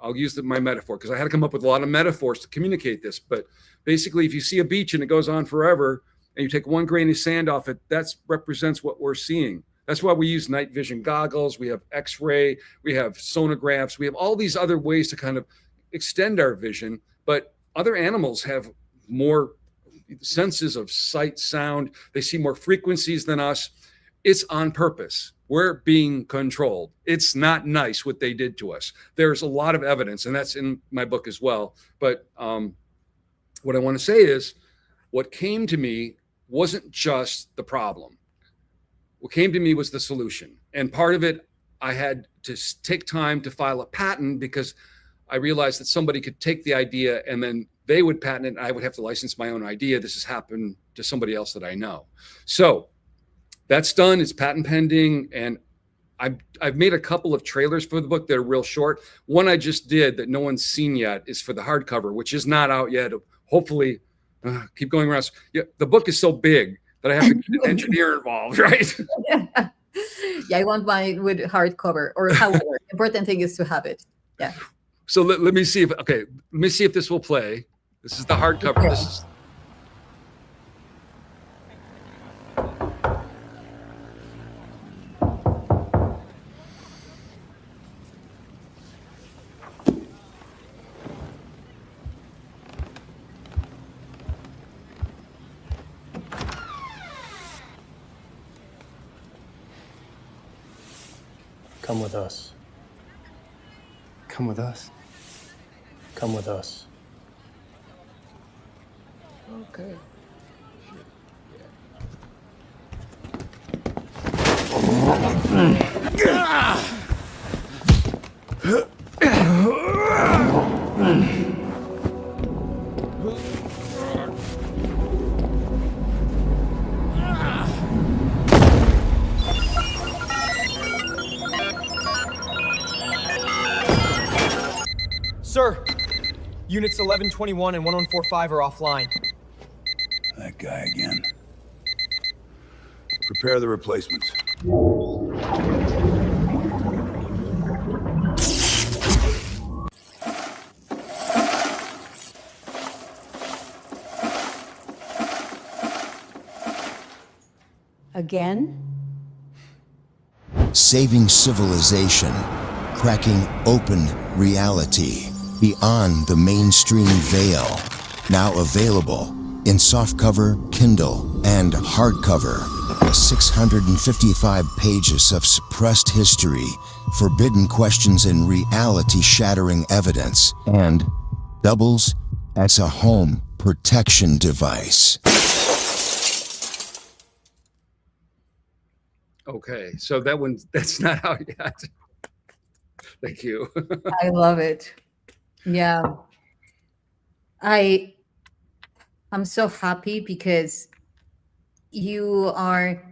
I'll use my metaphor because I had to come up with a lot of metaphors to communicate this. But basically, if you see a beach and it goes on forever and you take one grain of sand off it, that represents what we're seeing. That's why we use night vision goggles. We have X-ray, we have sonographs. We have all these other ways to kind of extend our vision. But other animals have more senses of sight, sound. They see more frequencies than us. It's on purpose. We're being controlled. It's not nice what they did to us. There's a lot of evidence, and that's in my book as well. But what I want to say is what came to me wasn't just the problem. What came to me was the solution. And part of it, I had to take time to file a patent because I realized that somebody could take the idea and then they would patent it and I would have to license my own idea. This has happened to somebody else that I know. So that's done. It's patent pending. And I've made a couple of trailers for the book. They're real short. One I just did that no one's seen yet is for the hardcover, which is not out yet. Hopefully, keep going around. Yeah, the book is so big that I have to get an engineer involved, right? Yeah, I want mine with hardcover or however. Important thing is to have it. Yeah. So let me see if this will play. This is the hardcover. Okay. This is Come with us. Come with us. Come with us. Okay. Sir, units 1121 and 1145 are offline. That guy again. Prepare the replacements. Again? Saving civilization, cracking open reality beyond the mainstream veil. Now available in softcover, Kindle, and hardcover. 655 pages of suppressed history, forbidden questions and reality-shattering evidence, and doubles as a home protection device. okay. So that's not how you had to. Thank you. I love it. Yeah. I'm so happy because you are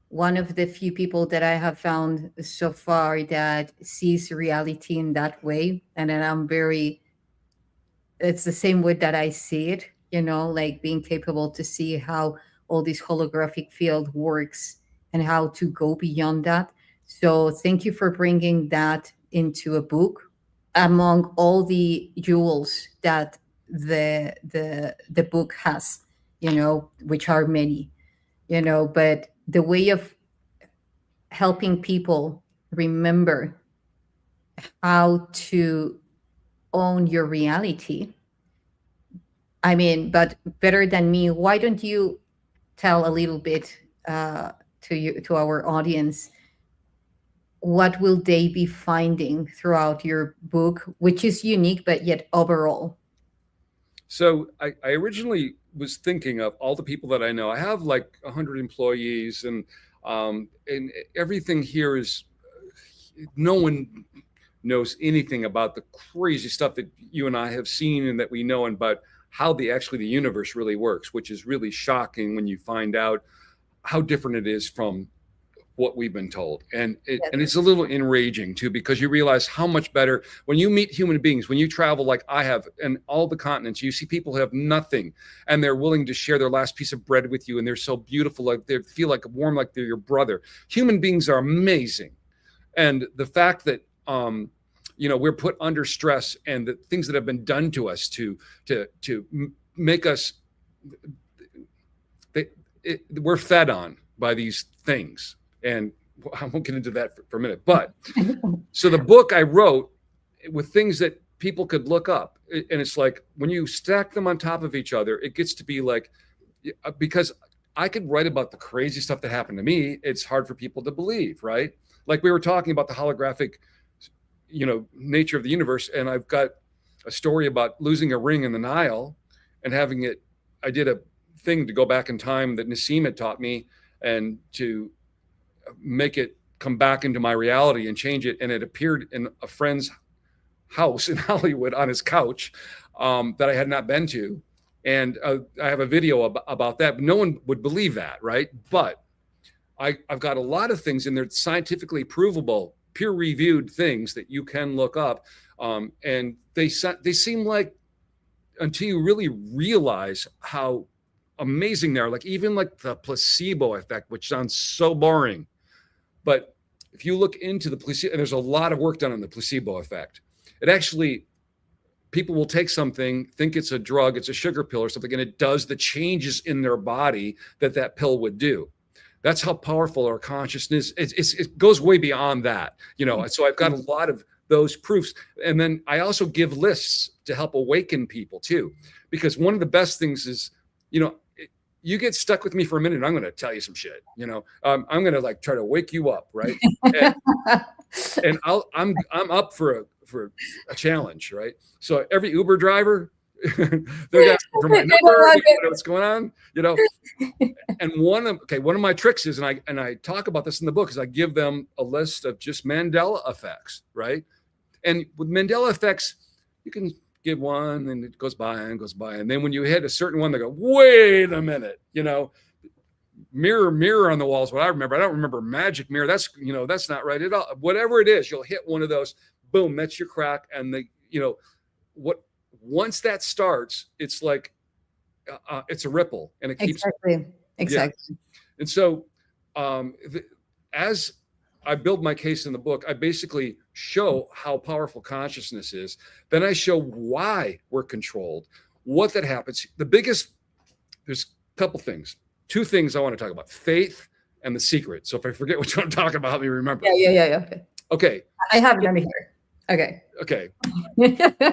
one of the few people that I have found so far that sees reality in that way. And then it's the same way that I see it, like being capable to see how all this holographic field works and how to go beyond that. So thank you for bringing that into a book among all the jewels that the book has, which are many, but the way of helping people remember how to own your reality. I mean, but better than me, why don't you tell a little bit to our audience, what will they be finding throughout your book, which is unique but yet overall? So I originally was thinking of all the people that I know. I have like 100 employees, and everything here is, no one knows anything about the crazy stuff that you and I have seen and that we know, and about how the universe really works, which is really shocking when you find out how different it is from what we've been told. And it's a little enraging too, because you realize how much better when you meet human beings, when you travel like I have and all the continents, you see people who have nothing and they're willing to share their last piece of bread with you, and they're so beautiful, like they feel like warm, like they're your brother. Human beings are amazing. And the fact that we're put under stress, and the things that have been done to us to make us, we're fed on by these things. And I won't get into that for a minute. But so the book I wrote with things that people could look up, and it's like when you stack them on top of each other, it gets to be like, because I could write about the crazy stuff that happened to me. It's hard for people to believe, right? Like we were talking about the holographic, nature of the universe. And I've got a story about losing a ring in the Nile and having it. I did a thing to go back in time that Nassim had taught me, and to make it come back into my reality and change it. And it appeared in a friend's house in Hollywood on his couch that I had not been to. And I have a video about that, but no one would believe that, right? But I've got a lot of things in there, scientifically provable, peer-reviewed things that you can look up. And they seem like, until you really realize how amazing there. Like even like the placebo effect, which sounds so boring, but if you look into the placebo, and there's a lot of work done on the placebo effect. It actually, people will take something, think it's a drug, it's a sugar pill or something, and it does the changes in their body that that pill would do. That's how powerful our consciousness is. It goes way beyond that, you know. So I've got a lot of those proofs. And then I also give lists to help awaken people too, because one of the best things is, you know, you get stuck with me for a minute, and I'm going to tell you some shit, you know. I'm going to like try to wake you up, right? And I'm up for a challenge, right? So every Uber driver, they're asking for my number, you know what's going on, you know. And one of my tricks is, and I talk about this in the book, is I give them a list of just Mandela effects, right? And with Mandela effects, you can give one, and it goes by and goes by, and then when you hit a certain one, they go, "Wait a minute," you know. Mirror on the wall is what I remember. I don't remember magic mirror. That's, you know, that's not right at all. Whatever it is, you'll hit one of those. Boom, that's your crack. And you know, once that starts, it's like it's a ripple, and it keeps exactly. Yeah. And so, as I build my case in the book, I basically show how powerful consciousness is. Then I show why we're controlled, what that happens. There's a couple things, two things I want to talk about: faith and the secret. So if I forget what I'm talking about, help me remember. Yeah. Okay. I have it on here. Okay.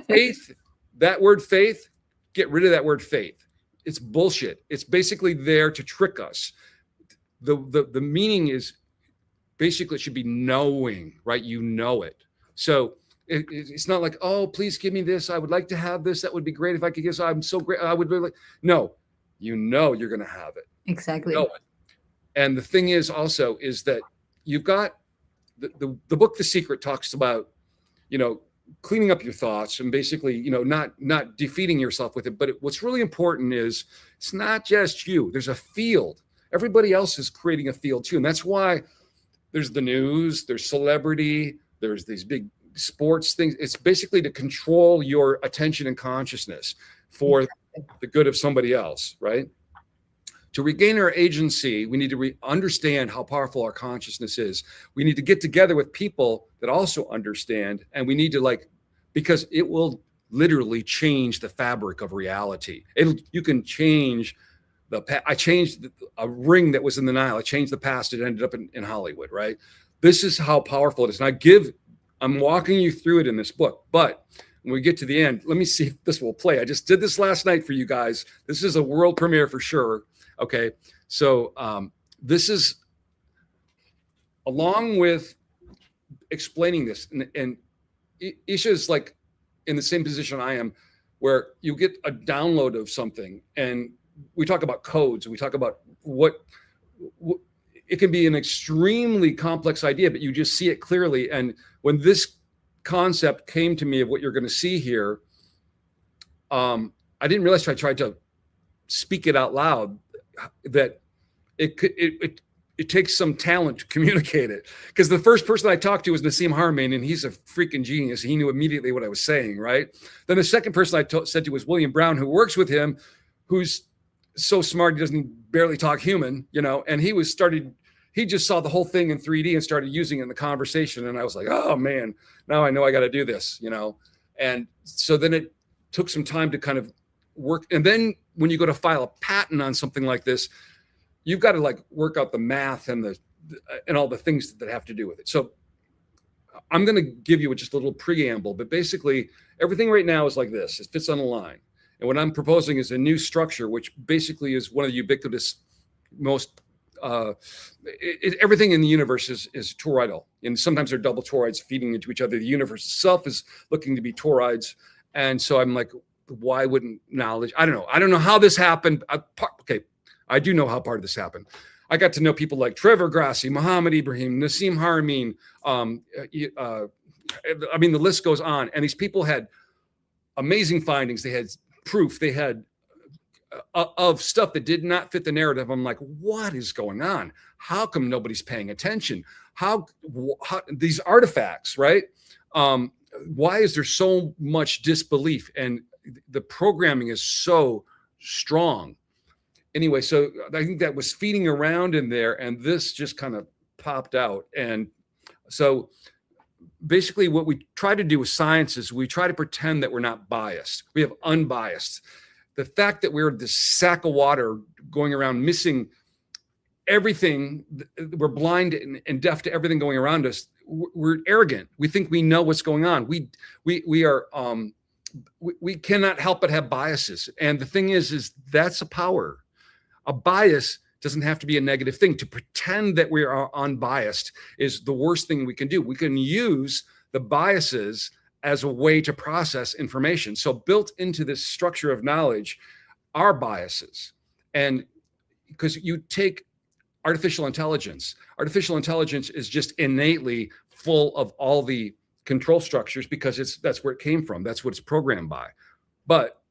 Faith, that word faith, get rid of that word faith. It's bullshit. It's basically there to trick us. The meaning is basically, it should be knowing, right? You know it. So it's not like, oh, please give me this. I would like to have this. That would be great if I could get this. I'm so great. I would really. No, you know you're going to have it. Exactly. You know it. And the thing is also is that you've got the book, The Secret, talks about, you know, cleaning up your thoughts and basically, you know, not defeating yourself with it. But what's really important is it's not just you. There's a field. Everybody else is creating a field too. And that's why there's the news, there's celebrity, there's these big sports things. It's basically to control your attention and consciousness for the good of somebody else, right? To regain our agency, we need to understand how powerful our consciousness is. We need to get together with people that also understand, and we need to because it will literally change the fabric of reality. You can change I changed a ring that was in the Nile. I changed the past. It ended up in Hollywood, right? This is how powerful it is. And I'm walking you through it in this book, but when we get to the end, let me see if this will play. I just did this last night for you guys. This is a world premiere for sure. Okay, so this is along with explaining this, and Isha is like in the same position I am, where you get a download of something, and we talk about codes, and we talk about what it can be an extremely complex idea, but you just see it clearly. And when this concept came to me of what you're going to see here, I didn't realize I tried to speak it out loud, that it takes some talent to communicate it. Because the first person I talked to was Nassim Haramein, and he's a freaking genius. He knew immediately what I was saying, right? Then the second person I said to was William Brown, who works with him, who's so smart he doesn't barely talk human, you know. And he just saw the whole thing in 3D and started using it in the conversation. And I was like, oh man, now I know I got to do this, you know. And so then it took some time to kind of work. And then when you go to file a patent on something like this, you've got to work out the math and all the things that have to do with it. So I'm going to give you just a little preamble, but basically everything right now is like this. It fits on a line. And what I'm proposing is a new structure, which basically is one of the ubiquitous most, everything in the universe is toroidal. And sometimes they're double toroids feeding into each other. The universe itself is looking to be toroids. And so I'm like, why wouldn't knowledge? I don't know. I don't know how this happened. I do know how part of this happened. I got to know people like Trevor Grassi, Muhammad Ibrahim, Nassim Haramein. I mean, the list goes on. And these people had amazing findings. They had proof. They had of stuff that did not fit the narrative. I'm like, what is going on? How come nobody's paying attention? How these artifacts, right? Why is there so much disbelief? And the programming is so strong. anyway, so I think that was feeding around in there, and this just kind of popped out. And so basically what we try to do with science is we try to pretend that we're not biased. We have unbiased. The fact that we're this sack of water going around missing everything, we're blind and deaf to everything going around us. We're arrogant. We think we know what's going on. We cannot help but have biases. And the thing is that's a power. A bias doesn't have to be a negative thing. To pretend that we are unbiased is the worst thing we can do. We can use the biases as a way to process information. So built into this structure of knowledge are biases. And because you take artificial intelligence is just innately full of all the control structures because that's where it came from. That's what it's programmed by. But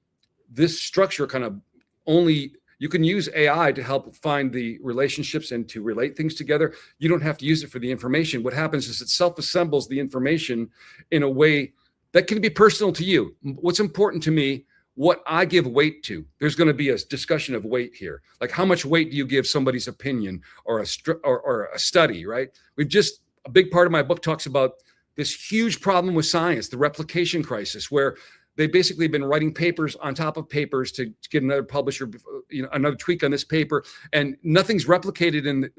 this structure kind of only, you can use AI to help find the relationships and to relate things together. You don't have to use it for the information. What happens is it self-assembles the information in a way that can be personal to you. What's important to me, what I give weight to. There's going to be a discussion of weight here. Like how much weight do you give somebody's opinion or a study, right? A big part of my book talks about this huge problem with science, the replication crisis, where they basically have been writing papers on top of papers to get another publisher, another tweak on this paper, and nothing's replicated.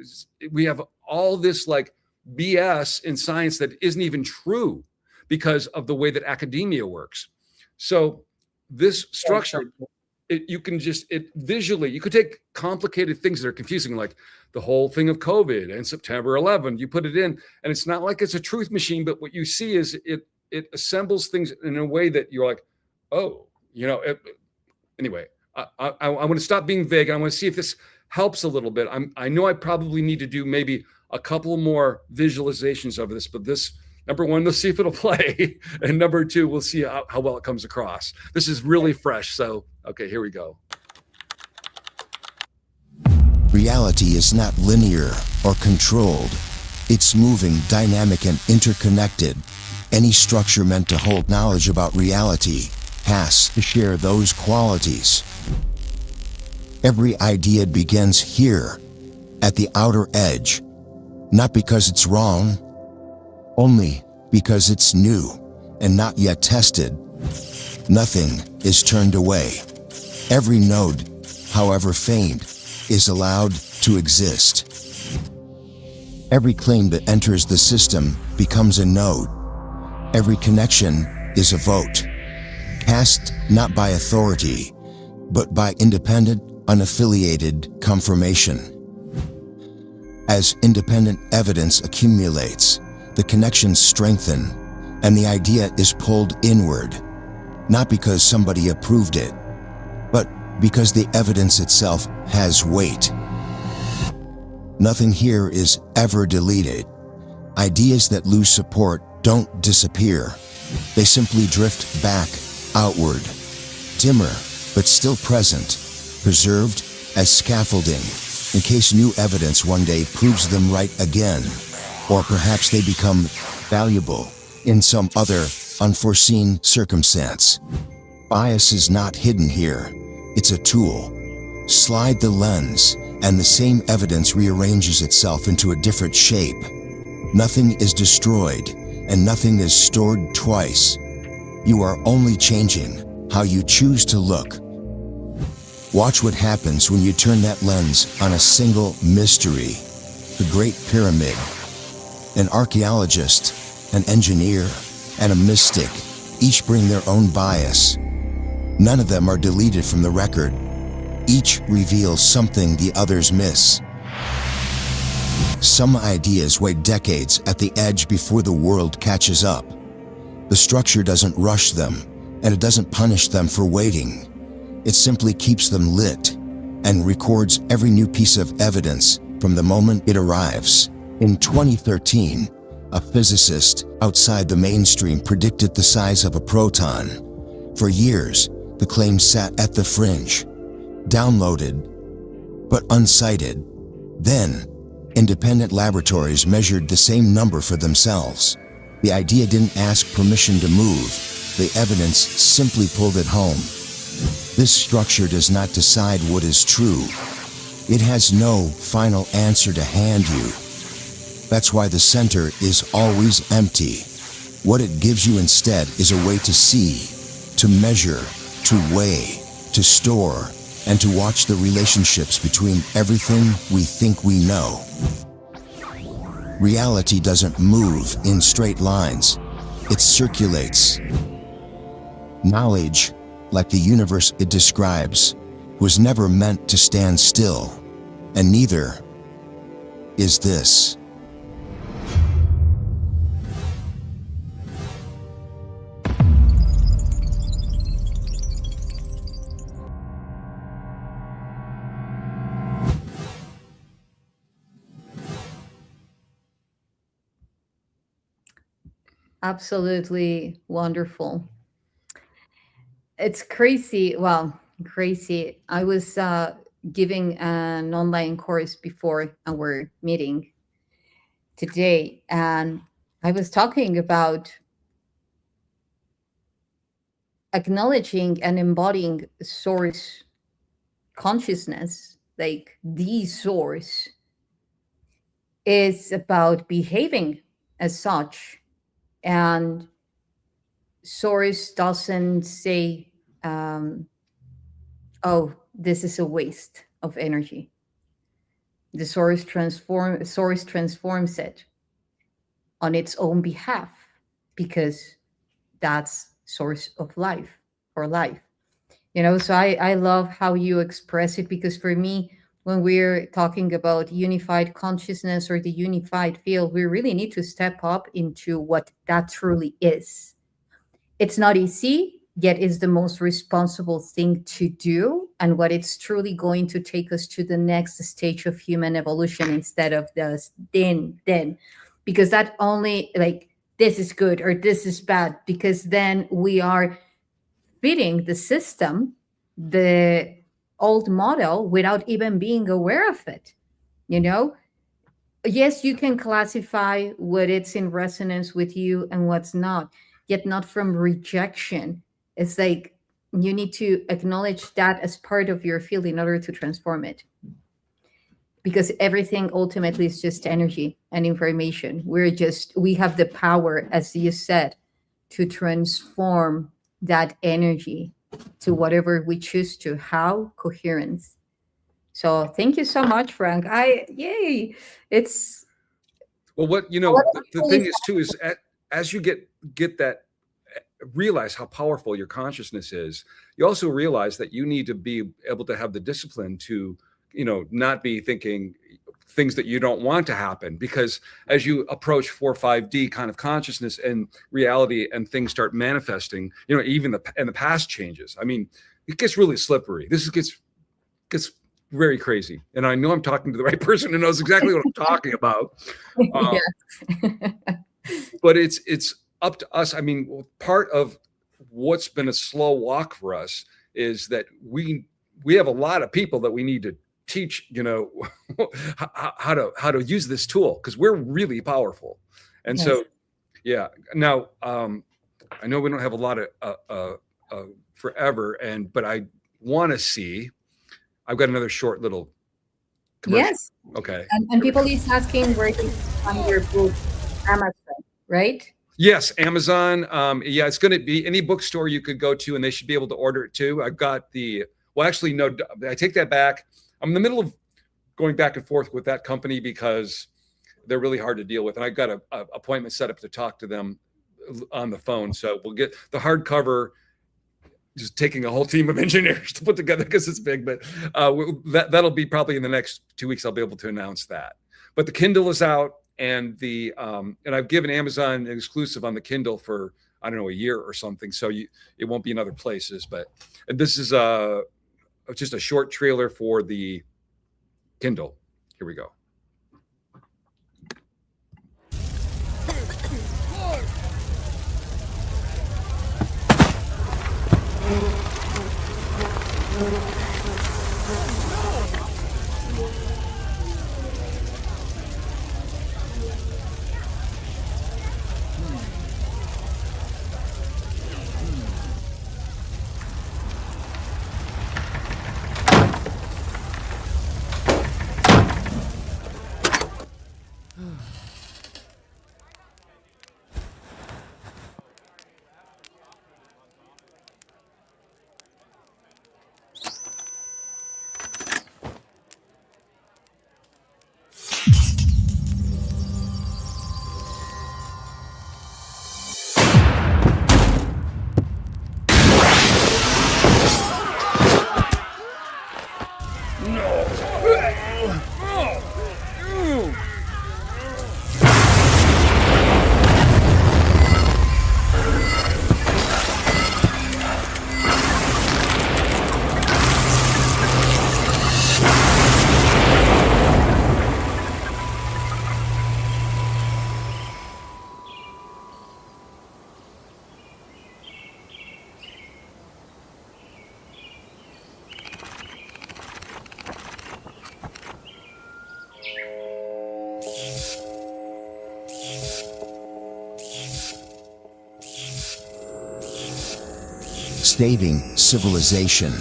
We have all this like BS in science that isn't even true because of the way that academia works. So this structure, you can visually, you could take complicated things that are confusing, like the whole thing of COVID and September 11, you put it in, and it's not like it's a truth machine, but what you see is it assembles things in a way that you're like, oh, anyway, I want to stop being vague. And I want to see if this helps a little bit. I know I probably need to do maybe a couple more visualizations of this, but this, number one, let's see if it'll play. And number two, we'll see how well it comes across. This is really fresh. So, okay, here we go. Reality is not linear or controlled. It's moving, dynamic, and interconnected. Any structure meant to hold knowledge about reality has to share those qualities. Every idea begins here, at the outer edge, not because it's wrong, only because it's new and not yet tested. Nothing is turned away. Every node, however faint, is allowed to exist. Every claim that enters the system becomes a node. Every connection is a vote, cast not by authority, but by independent, unaffiliated confirmation. As independent evidence accumulates, the connections strengthen, and the idea is pulled inward, not because somebody approved it, but because the evidence itself has weight. Nothing here is ever deleted. Ideas that lose support don't disappear. They simply drift back, outward, dimmer, but still present, preserved as scaffolding, in case new evidence one day proves them right again, or perhaps they become valuable in some other unforeseen circumstance. Bias is not hidden here. It's a tool. Slide the lens, and the same evidence rearranges itself into a different shape. Nothing is destroyed, and nothing is stored twice. You are only changing how you choose to look. Watch what happens when you turn that lens on a single mystery. The Great Pyramid. An archaeologist, an engineer, and a mystic each bring their own bias. None of them are deleted from the record. Each reveals something the others miss. Some ideas wait decades at the edge before the world catches up. The structure doesn't rush them, and it doesn't punish them for waiting. It simply keeps them lit and records every new piece of evidence from the moment it arrives. In 2013, a physicist outside the mainstream predicted the size of a proton. For years, the claim sat at the fringe, downloaded, but unsighted. Then, independent laboratories measured the same number for themselves. The idea didn't ask permission to move. The evidence simply pulled it home. This structure does not decide what is true. It has no final answer to hand you. That's why the center is always empty. What it gives you instead is a way to see, to measure, to weigh, to store, and to watch the relationships between everything we think we know. Reality doesn't move in straight lines. It circulates. Knowledge, like the universe it describes, was never meant to stand still, and neither is this. Absolutely wonderful. It's crazy. Well, crazy. I was giving an online course before our meeting today, and I was talking about acknowledging and embodying source consciousness, like the source is about behaving as such. And source doesn't say, oh, this is a waste of energy. The source transforms it on its own behalf, because that's source of life or life. So I love how you express it, because for me, when we're talking about unified consciousness or the unified field, we really need to step up into what that truly is. It's not easy, yet is the most responsible thing to do, and what it's truly going to take us to the next stage of human evolution, instead of the then, because that only, like, this is good or this is bad, because then we are feeding the system the old model without even being aware of it. Yes, you can classify what it's in resonance with you and what's not, yet not from rejection. It's like you need to acknowledge that as part of your field in order to transform it, because everything ultimately is just energy and information. We have the power, as you said, to transform that energy to whatever we choose to. How? Coherence. So thank you so much, Frank. Yay. It's Well, the thing is too is as you get that, realize how powerful your consciousness is, you also realize that you need to be able to have the discipline to, not be thinking things that you don't want to happen, because as you approach 4 or 5D kind of consciousness and reality, and things start manifesting, even the past changes. I mean, it gets really slippery. This gets very crazy, and I know I'm talking to the right person who knows exactly what I'm talking about. But it's up to us. I mean, part of what's been a slow walk for us is that we have a lot of people that we need to teach, how to use this tool, because we're really powerful. And Yes. so, yeah. Now, I know we don't have a lot of forever, but I want to see. I've got another short little commercial. Yes. Okay. And people is asking where to find your book. Amazon, right? Yes, Amazon. Yeah, it's going to be any bookstore you could go to, and they should be able to order it too. I've got actually, no, I take that back. I'm in the middle of going back and forth with that company because they're really hard to deal with. And I've got an appointment set up to talk to them on the phone. So we'll get the hardcover, just taking a whole team of engineers to put together because it's big, but that'll be probably in the next 2 weeks. I'll be able to announce that. But the Kindle is out, and and I've given Amazon an exclusive on the Kindle for, I don't know, a year or something. So it won't be in other places, but this is just a short trailer for the Kindle. Here we go. saving civilization,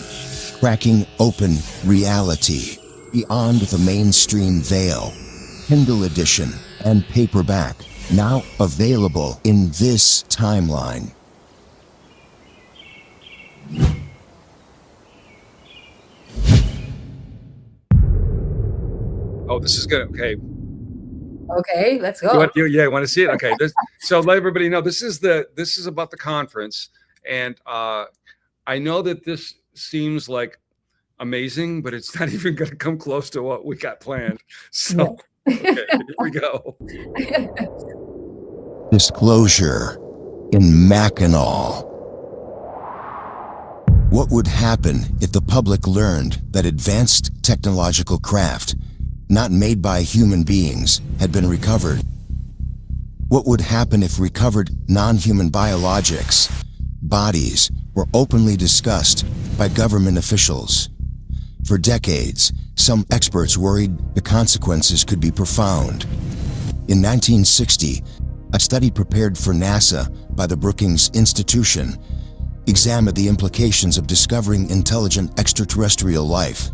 cracking open reality beyond the mainstream veil. Kindle edition and paperback, now available in this timeline. Oh, this is good. Okay. Okay, let's go. You want to see it? Okay. So let everybody know this is about the conference, and I know that this seems like amazing, but it's not even going to come close to what we got planned. So okay, here we go. Disclosure in Mackinaw. What would happen if the public learned that advanced technological craft, not made by human beings, had been recovered? What would happen if recovered non-human biologics, bodies, were openly discussed by government officials? For decades, some experts worried the consequences could be profound. In 1960, a study prepared for NASA by the Brookings Institution examined the implications of discovering intelligent extraterrestrial life.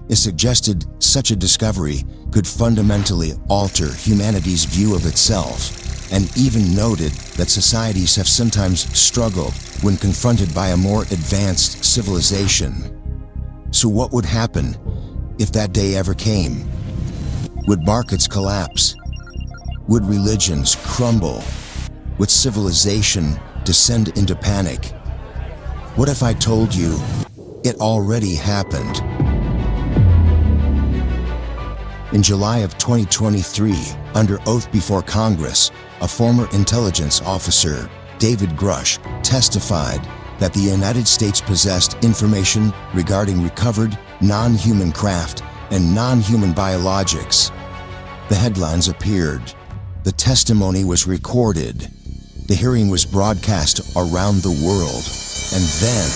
It suggested such a discovery could fundamentally alter humanity's view of itself, and even noted that societies have sometimes struggled when confronted by a more advanced civilization. So what would happen if that day ever came? Would markets collapse? Would religions crumble? Would civilization descend into panic? What if I told you it already happened? In July of 2023, under oath before Congress, a former intelligence officer, David Grush, testified that the United States possessed information regarding recovered non-human craft and non-human biologics. The headlines appeared. The testimony was recorded. The hearing was broadcast around the world. And then,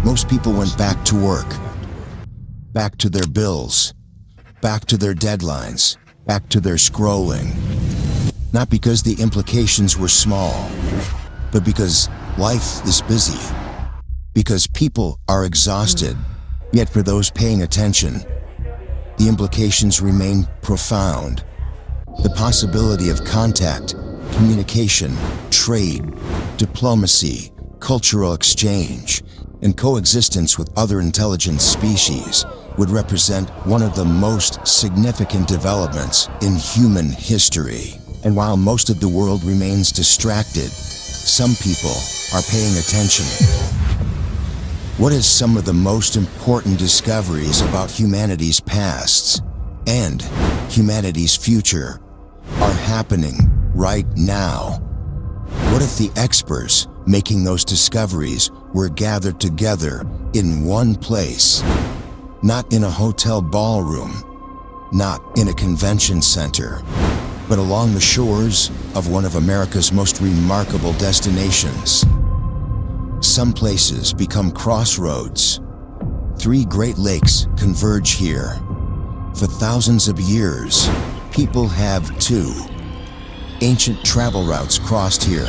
most people went back to work, back to their bills, back to their deadlines, back to their scrolling. Not because the implications were small, but because life is busy. Because people are exhausted. Yet for those paying attention, the implications remain profound. The possibility of contact, communication, trade, diplomacy, cultural exchange, and coexistence with other intelligent species would represent one of the most significant developments in human history. And while most of the world remains distracted, some people are paying attention. What is some of the most important discoveries about humanity's pasts and humanity's future are happening right now? What if the experts making those discoveries were gathered together in one place? Not in a hotel ballroom, not in a convention center, but along the shores of one of America's most remarkable destinations. Some places become crossroads. 3 Great Lakes converge here. For thousands of years, people have too. Ancient travel routes crossed here.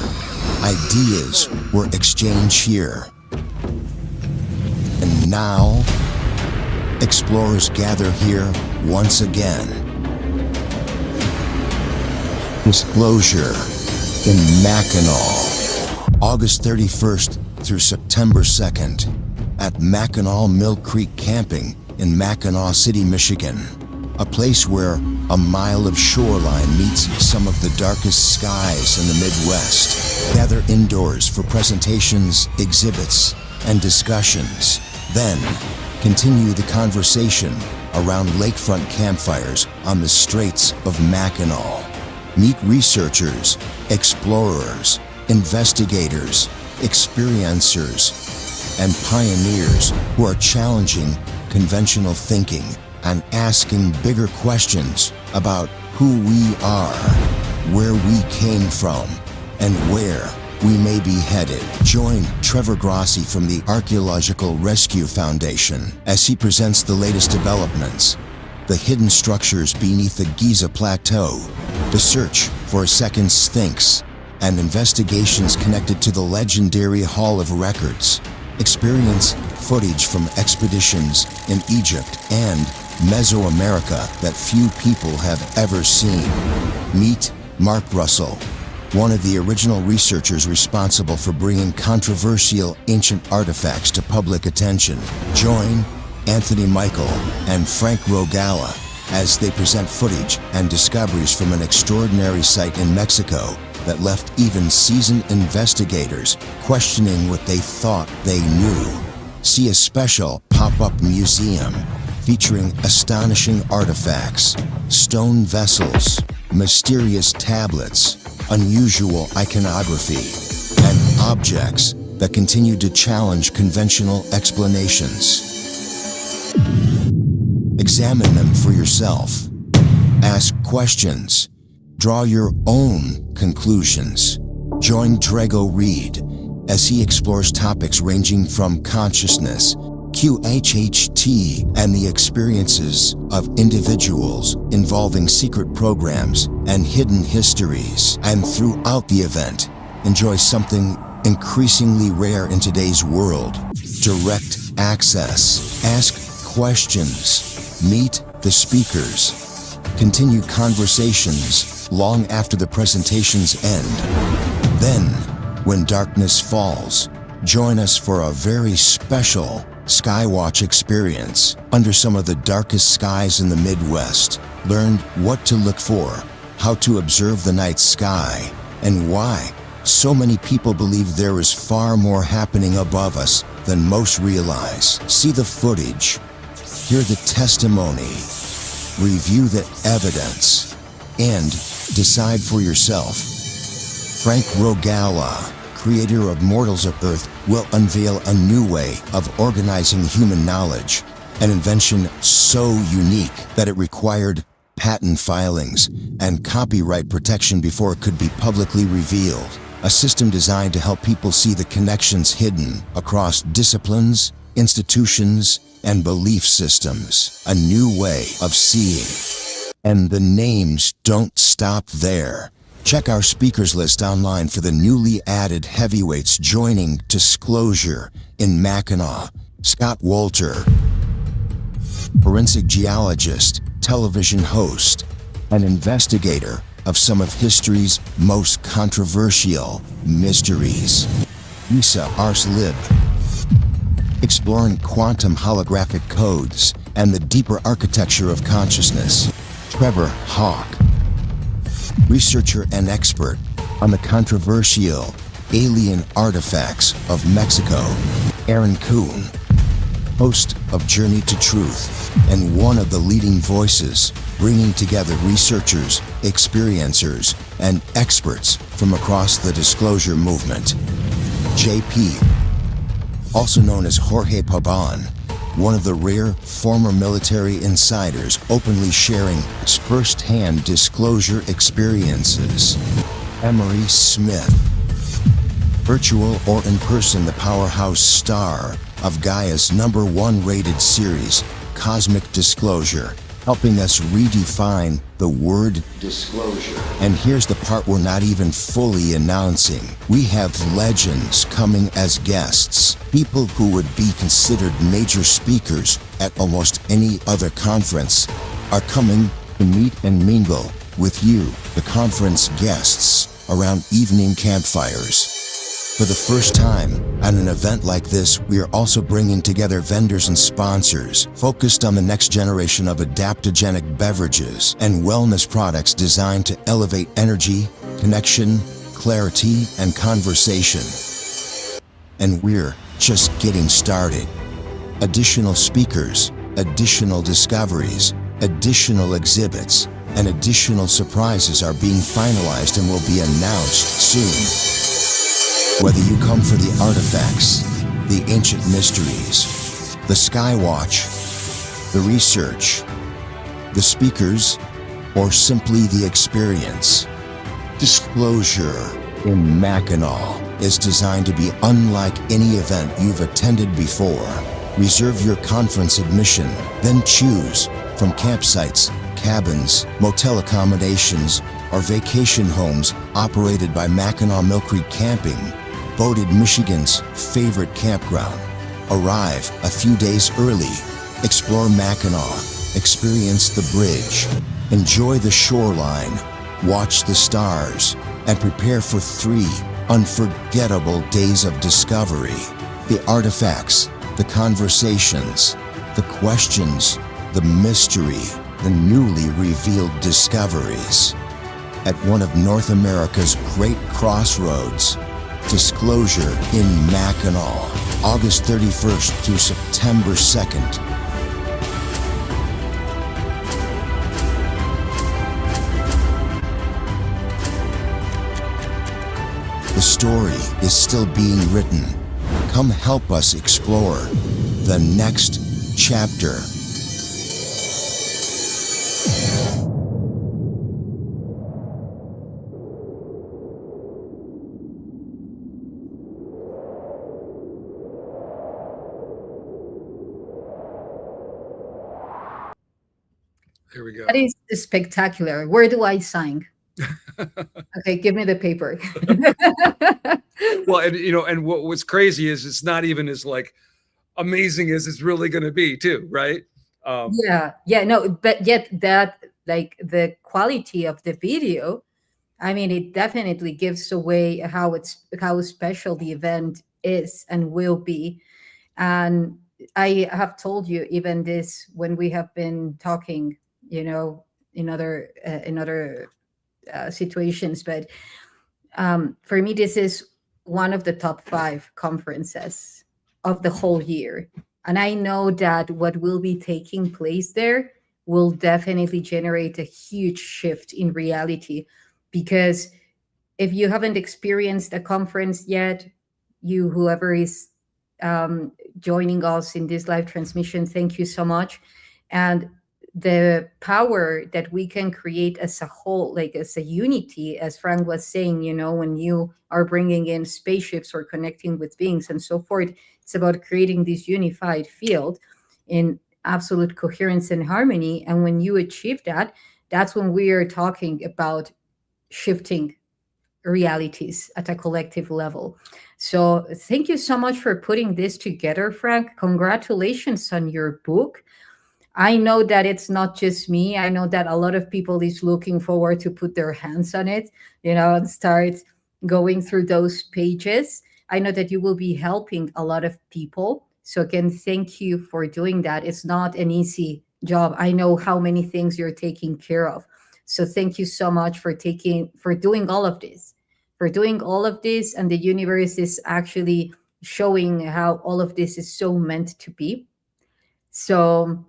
Ideas were exchanged here. And now, explorers gather here once again. Disclosure in Mackinaw, August 31st through September 2nd, at Mackinaw Mill Creek Camping in Mackinaw City, Michigan, a place where a mile of shoreline meets some of the darkest skies in the Midwest. Gather indoors for presentations, exhibits, and discussions. Then, continue the conversation around lakefront campfires on the Straits of Mackinaw. Meet researchers, explorers, investigators, experiencers, and pioneers who are challenging conventional thinking and asking bigger questions about who we are, where we came from, and where we may be headed. Join Trevor Grossi from the Archaeological Rescue Foundation as he presents the latest developments, the hidden structures beneath the Giza Plateau, the search for a second Sphinx, and investigations connected to the legendary Hall of Records. Experience footage from expeditions in Egypt and Mesoamerica that few people have ever seen. Meet Mark Russell, one of the original researchers responsible for bringing controversial ancient artifacts to public attention. Join Anthony Michael and Frank Rogala as they present footage and discoveries from an extraordinary site in Mexico that left even seasoned investigators questioning what they thought they knew. See a special pop-up museum featuring astonishing artifacts, stone vessels, mysterious tablets, unusual iconography, and objects that continue to challenge conventional explanations. Examine them for yourself. Ask questions. Draw your own conclusions. Join Drago Reed as he explores topics ranging from consciousness, QHHT, and the experiences of individuals involving secret programs and hidden histories. And throughout the event, enjoy something increasingly rare in today's world: direct access. Ask questions. Meet the speakers. Continue conversations long after the presentations end. Then, when darkness falls, join us for a very special Skywatch experience under some of the darkest skies in the Midwest. Learn what to look for, how to observe the night sky, and why so many people believe there is far more happening above us than most realize. See the footage, hear the testimony, review the evidence, and decide for yourself. Frank Rogala, creator of Mortals of Earth, will unveil a new way of organizing human knowledge, an invention so unique that it required patent filings and copyright protection before it could be publicly revealed. A system designed to help people see the connections hidden across disciplines, institutions, and belief systems. A new way of seeing. And the names don't stop there. Check our speakers list online for the newly added heavyweights joining Disclosure in Mackinaw. Scott Wolter, forensic geologist, television host, and investigator of some of history's most controversial mysteries. YssaH, exploring quantum holographic codes and the deeper architecture of consciousness. Trevor Hawk, researcher and expert on the controversial alien artifacts of Mexico. Aaron Kuhn, host of Journey to Truth and one of the leading voices bringing together researchers, experiencers, and experts from across the disclosure movement. JP, also known as Jorge Pabon, one of the rare former military insiders openly sharing first-hand disclosure experiences. Emery Smith, virtual or in person, the powerhouse star of Gaia's #1 rated series, Cosmic Disclosure, helping us redefine the word disclosure. And here's the part we're not even fully announcing. We have legends coming as guests, people who would be considered major speakers at almost any other conference are coming to meet and mingle with you, the conference guests, around evening campfires. For the first time at an event like this, we are also bringing together vendors and sponsors focused on the next generation of adaptogenic beverages and wellness products designed to elevate energy, connection, clarity, and conversation. And we're just getting started. Additional speakers, additional discoveries, additional exhibits, and additional surprises are being finalized and will be announced soon. Whether you come for the artifacts, the ancient mysteries, the Skywatch, the research, the speakers, or simply the experience, Disclosure in Mackinaw is designed to be unlike any event you've attended before. Reserve your conference admission, then choose from campsites, cabins, motel accommodations, or vacation homes operated by Mackinaw Mill Creek Camping, voted Michigan's favorite campground. Arrive a few days early. Explore Mackinaw. Experience the bridge. Enjoy the shoreline. Watch the stars. And prepare for 3 unforgettable days of discovery. The artifacts, the conversations, the questions, the mystery, the newly revealed discoveries. At one of North America's great crossroads, Disclosure in Mackinaw, August 31st through September 2nd. The story is still being written. Come help us explore the next chapter. Here we go. That is spectacular. Where do I sign? Okay, give me the paper. Well, and and what was crazy is it's not even as like amazing as it's really going to be, too, right? Yeah, no, but yet that, like, the quality of the video, I mean, it definitely gives away how special the event is and will be. And I have told you even this when we have been talking, in other situations, but for me, this is one of the top 5 conferences of the whole year. And I know that what will be taking place there will definitely generate a huge shift in reality. Because if you haven't experienced a conference yet, whoever is joining us in this live transmission, thank you so much. And the power that we can create as a whole, like as a unity, as Frank was saying, when you are bringing in spaceships or connecting with beings and so forth, it's about creating this unified field in absolute coherence and harmony. And when you achieve that, that's when we are talking about shifting realities at a collective level. So thank you so much for putting this together, Frank. Congratulations on your book. I know that it's not just me. I know that a lot of people is looking forward to put their hands on it, and start going through those pages. I know that you will be helping a lot of people. So again, thank you for doing that. It's not an easy job. I know how many things you're taking care of. So thank you so much for doing all of this. And the universe is actually showing how all of this is so meant to be. So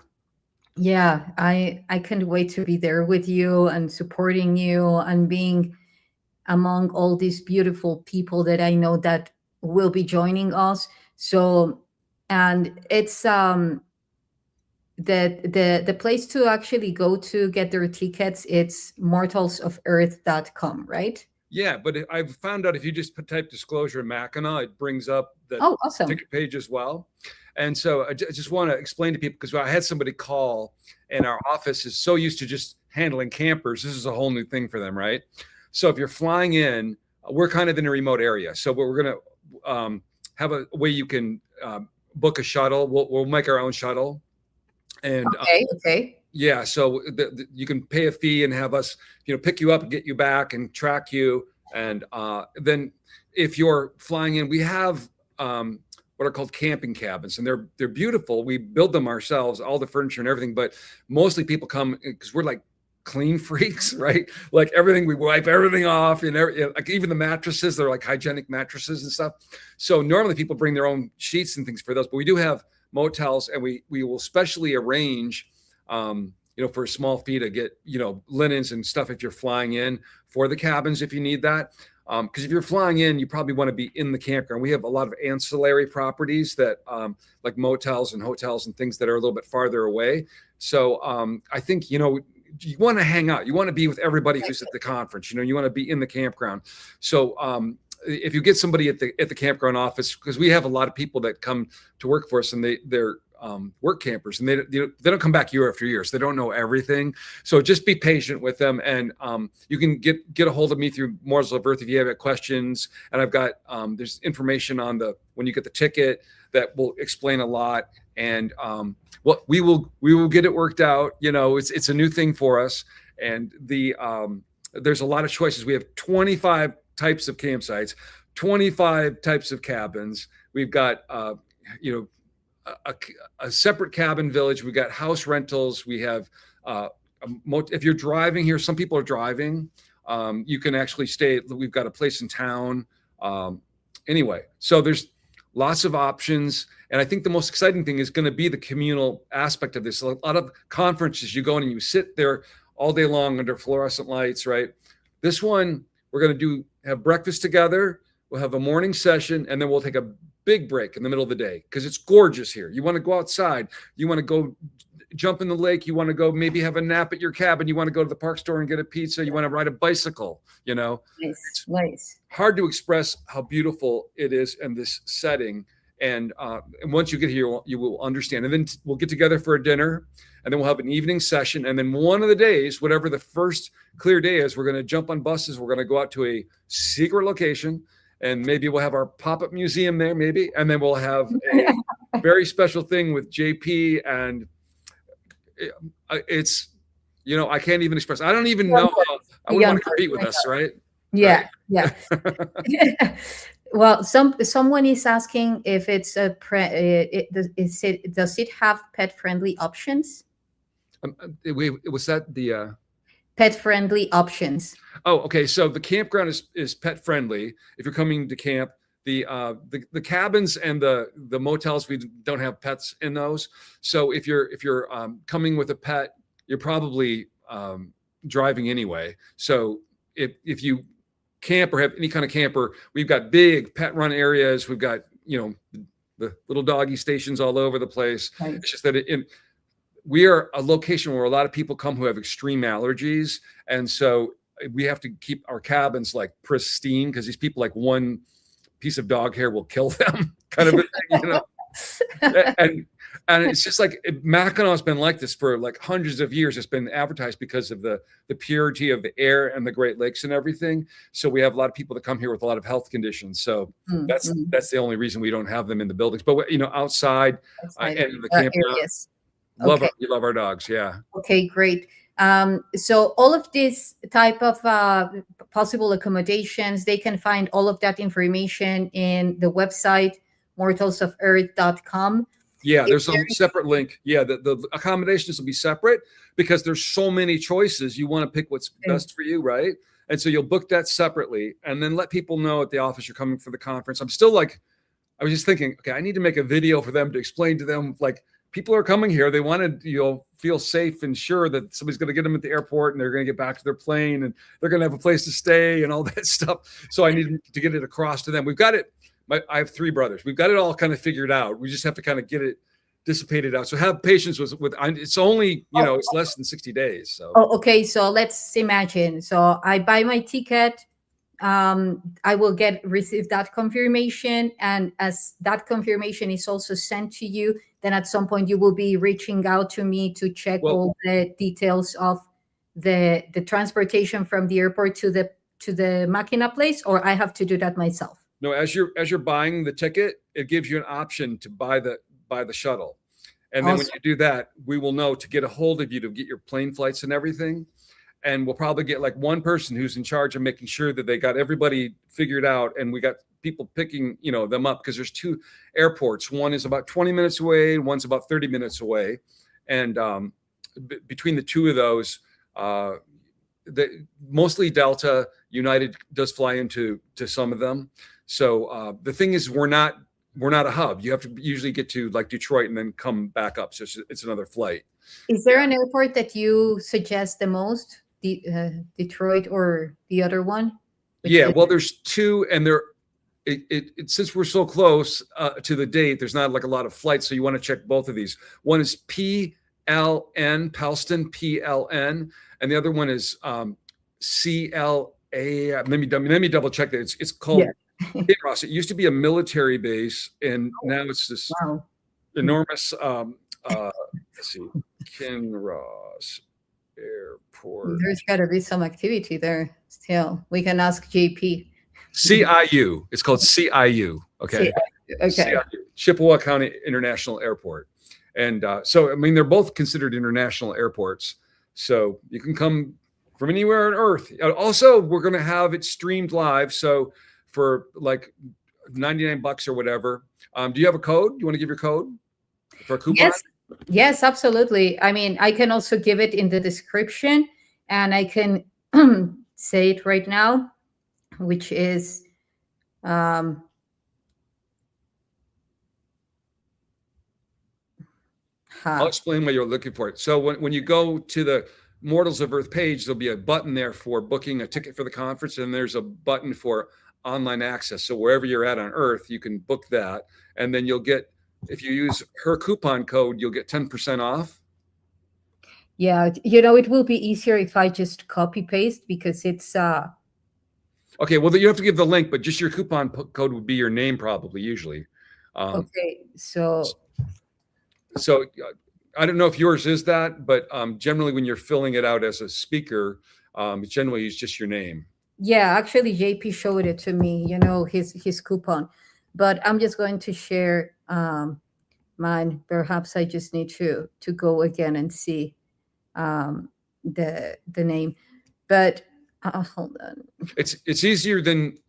yeah, I can't wait to be there with you and supporting you and being among all these beautiful people that I know that will be joining us. So, and it's the place to actually go to get their tickets, it's mortalsoferarth.com, right? Yeah, but I've found out if you just type Disclosure in Mackinaw, it brings up the Oh, awesome. ticket page as well. And so I just want to explain to people, because I had somebody call, and our office is so used to just handling campers. This is a whole new thing for them, right? So if you're flying in, we're kind of in a remote area. So we're going to have a way you can book a shuttle. We'll make our own shuttle. And okay. Yeah, so you can pay a fee and have us, pick you up and get you back and track you. And then if you're flying in, we have what are called camping cabins, and they're beautiful. We build them ourselves, all the furniture and everything. But mostly people come because we're like clean freaks, right? Like everything, we wipe everything off, like even the mattresses, they're like hygienic mattresses and stuff. So normally people bring their own sheets and things for those, but we do have motels, and we will specially arrange for a small fee to get, linens and stuff if you're flying in for the cabins, if you need that. Because if you're flying in, you probably want to be in the campground. We have a lot of ancillary properties that like motels and hotels and things that are a little bit farther away. So I think, you want to hang out. You want to be with everybody who's at the conference. You want to be in the campground. So if you get somebody at the campground office, because we have a lot of people that come to work for us, and they're work campers, and they don't come back year after year, so they don't know everything. So just be patient with them, and you can get a hold of me through Mortals of Earth if you have questions. And I've got there's information on when you get the ticket. that will explain a lot. And well, we will get it worked out. You know, it's a new thing for us, and there's a lot of choices. We have 25 types of campsites, 25 types of cabins. We've got you know, a separate cabin village. We got house rentals. We have if you're driving here, some people are driving. You can actually stay. We've got a place in town. Anyway, so there's lots of options, and I think the most exciting thing is going to be the communal aspect of this. A lot of conferences, you go in and you sit there all day long under fluorescent lights, right? This one, we're going to have breakfast together. We'll have a morning session, and then we'll take a big break in the middle of the day because it's gorgeous here. You want to go outside. You want to go jump in the lake. You want to go maybe have a nap at your cabin. You want to go to the park store and get a pizza. You want to ride a bicycle, you know. Nice, nice. Hard to express how beautiful it is in this setting. And once you get here, you will understand. And then we'll get together for a dinner, and then we'll have an evening session. And then one of the days, whatever the first clear day is, we're going to jump on buses. We're going to go out to a secret location, and maybe we'll have our pop-up museum there, maybe. And then we'll have a very special thing with JP. And it's, you know, I can't even express. I don't even know how I would want to compete with us, right? Yeah, right? yeah. Well, someone is asking if it's does it have pet-friendly options? Was that the Pet-friendly options. Oh, okay. So the campground is pet friendly. If you're coming to camp, the cabins and the motels, we don't have pets in those. So if you're coming with a pet, you're probably driving anyway. So if you camp or have any kind of camper, we've got big pet run areas. We've got, you know, the little doggy stations all over the place. Right. It's just that we are a location where a lot of people come who have extreme allergies. And so we have to keep our cabins like pristine because these people, like one piece of dog hair will kill them kind of a thing, you know? And it's just like Mackinaw has been like this for like hundreds of years. It's been advertised because of the purity of the air and the Great Lakes and everything. So we have a lot of people that come here with a lot of health conditions. So that's the only reason we don't have them in the buildings. But, you know, outside and in the camp areas. We love our dogs. Yeah. Okay, great. So all of this type of possible accommodations, they can find all of that information in the website, mortalsoferth.com. Yeah, there's a separate link. Yeah, the accommodations will be separate because there's so many choices. You want to pick what's best for you, right? And so you'll book that separately and then let people know at the office you're coming for the conference. I was just thinking, okay, I need to make a video for them to explain to them, like, people are coming here. They want to, you know, feel safe and sure that somebody's going to get them at the airport and they're going to get back to their plane and they're going to have a place to stay and all that stuff. So I need to get it across to them. We've got it. I have 3 brothers. We've got it all kind of figured out. We just have to kind of get it dissipated out. So have patience with it's only, you know, it's less than 60 days. So. Oh, okay. So let's imagine. So I buy my ticket. I will receive that confirmation. And as that confirmation is also sent to you, then at some point you will be reaching out to me to check all the details of the transportation from the airport to the Mackinaw place, or I have to do that myself. No, as you're buying the ticket, it gives you an option to buy the shuttle. And then when you do that, we will know to get a hold of you to get your plane flights and everything. And we'll probably get like one person who's in charge of making sure that they got everybody figured out. And we got people picking, you know, them up because there's 2 airports. One is about 20 minutes away. One's about 30 minutes away. And between the 2 of those, mostly Delta, United does fly into some of them. So the thing is, we're not a hub. You have to usually get to like Detroit and then come back up. So it's another flight. Is there an airport that you suggest the most? Detroit or the other one? Yeah, well, there's 2, and since we're so close to the date, there's not like a lot of flights. So you want to check both of these. One is PLN, Palston, PLN, and the other one is CLA. Let me double check that. It's called Kinross. It used to be a military base, and now it's this enormous. Let's see, Kinross Airport. There's got to be some activity there still. We can ask JP. CIU. It's called CIU. Okay. Okay. Chippewa County International Airport. And so, I mean, they're both considered international airports. So you can come from anywhere on Earth. Also, we're going to have it streamed live. So for like $99 or whatever. Do you have a code? You want to give your code for a coupon? Yes. Yes, absolutely. I mean, I can also give it in the description, and I can say it right now, which is I'll explain why you're looking for it. So when you go to the Mortals of Earth page, there'll be a button there for booking a ticket for the conference, and there's a button for online access. So wherever you're at on Earth, you can book that, and then you'll get, if you use her coupon code, you'll get 10% off. Yeah, it will be easier if I just copy paste, because it's Okay, well, you have to give the link, but just your coupon code would be your name probably, usually. okay. So I don't know if yours is that, but generally when you're filling it out as a speaker, generally it's just your name. yeah, actually JP showed it to me, his coupon, but I'm just going to share mine. Perhaps I just need to go again and see the name, but hold on. It's easier than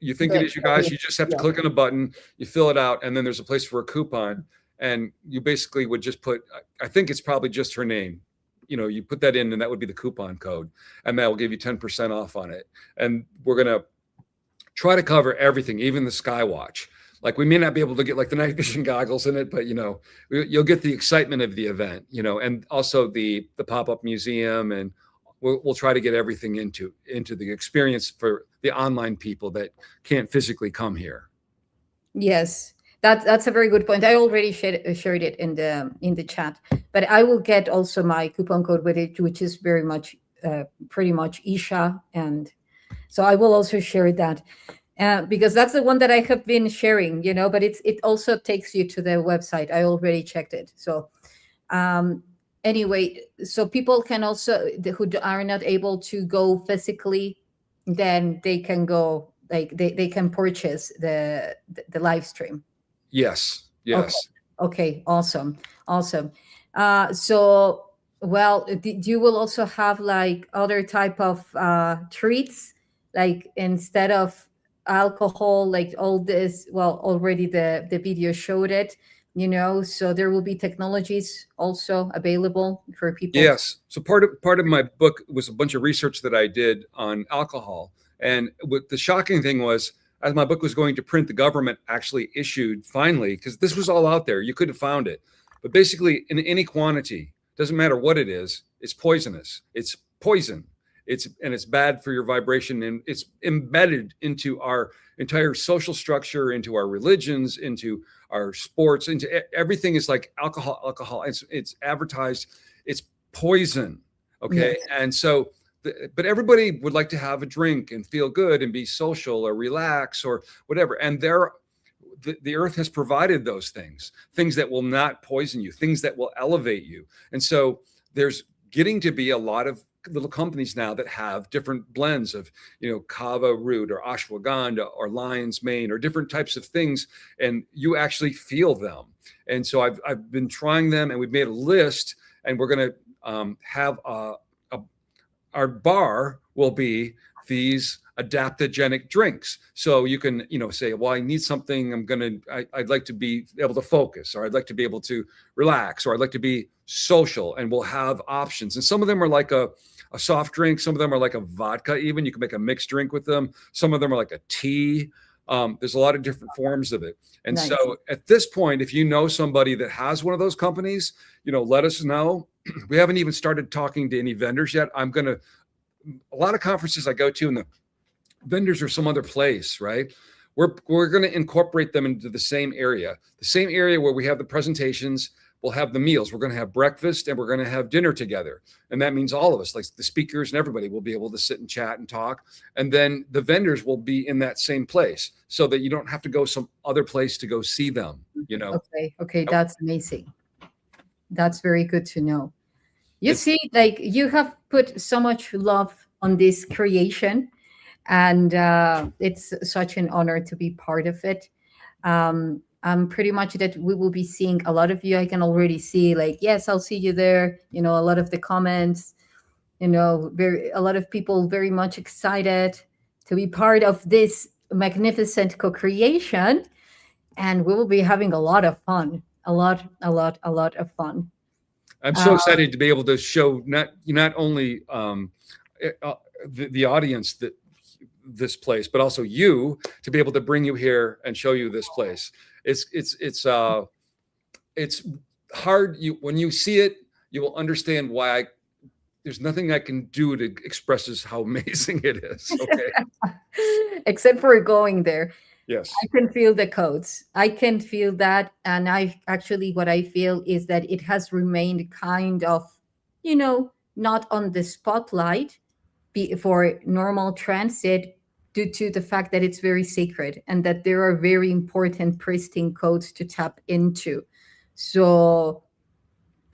you think it is, you guys. You just have to click on a button, you fill it out, and then there's a place for a coupon, and you basically would just put, I think it's probably just her name. You put that in, and that would be the coupon code, and that will give you 10% off on it. And we're going to try to cover everything, even the Skywatch. Like, we may not be able to get like the night vision goggles in it, but you'll get the excitement of the event, and also the pop-up museum, and we'll try to get everything into the experience for the online people that can't physically come here. Yes, that's a very good point. I already shared it in the chat, but I will get also my coupon code with it, which is very much pretty much YssaH, and so I will also share that because that's the one that I have been sharing, but it also takes you to the website. I already checked it. So anyway, so people can also, who are not able to go physically, then they can go, like they can purchase the live stream. Yes. Okay. Awesome. So, well, you will also have like other type of treats, like instead of alcohol, like all this, well, already the video showed it, so there will be technologies also available for people. Yes. So part of my book was a bunch of research that I did on alcohol. And what the shocking thing was, as my book was going to print, the government actually issued finally, because this was all out there, you could have found it, but basically in any quantity, doesn't matter what it is, it's poisonous. It's poison. It's bad for your vibration, and it's embedded into our entire social structure, into our religions, into our sports, into everything. Is like alcohol. It's advertised. It's poison. Okay. Yes. And so, but everybody would like to have a drink and feel good and be social or relax or whatever. And the earth has provided those things that will not poison you, things that will elevate you. And so there's getting to be a lot of little companies now that have different blends of, kava root or ashwagandha or lion's mane or different types of things, and you actually feel them. And so I've been trying them, and we've made a list, and we're going to have our bar will be these adaptogenic drinks. So you can, say, well, I need something, I'd like to be able to focus, or I'd like to be able to relax, or I'd like to be social, and we'll have options. And some of them are like a soft drink. Some of them are like a vodka, even. You can make a mixed drink with them. Some of them are like a tea. There's a lot of different forms of it. And nice. So at this point, if you know somebody that has one of those companies, let us know. We haven't even started talking to any vendors yet. A lot of conferences I go to, and the vendors are some other place, right? We're going to incorporate them into the same area where we have the presentations. We'll have the meals. We're going to have breakfast, and we're going to have dinner together. And that means all of us, like the speakers and everybody, will be able to sit and chat and talk. And then the vendors will be in that same place, so that you don't have to go some other place to go see them, Okay. That's amazing. That's very good to know. You see, like, you have put so much love on this creation, and it's such an honor to be part of it. I'm pretty much that we will be seeing a lot of you. I can already see, like, yes, I'll see you there. A lot of the comments, a lot of people very much excited to be part of this magnificent co-creation, and we will be having a lot of fun, a lot of fun. I'm so excited to be able to show not only the audience that this place, but also you to be able to bring you here and show you this place. It's hard. When you see it, you will understand why there's nothing I can do to express how amazing it is. Okay. Except for going there. Yes. I can feel the codes. I can feel that. And what I feel is that it has remained kind of, not on the spotlight for normal transit, due to the fact that it's very sacred and that there are very important, pristine codes to tap into. So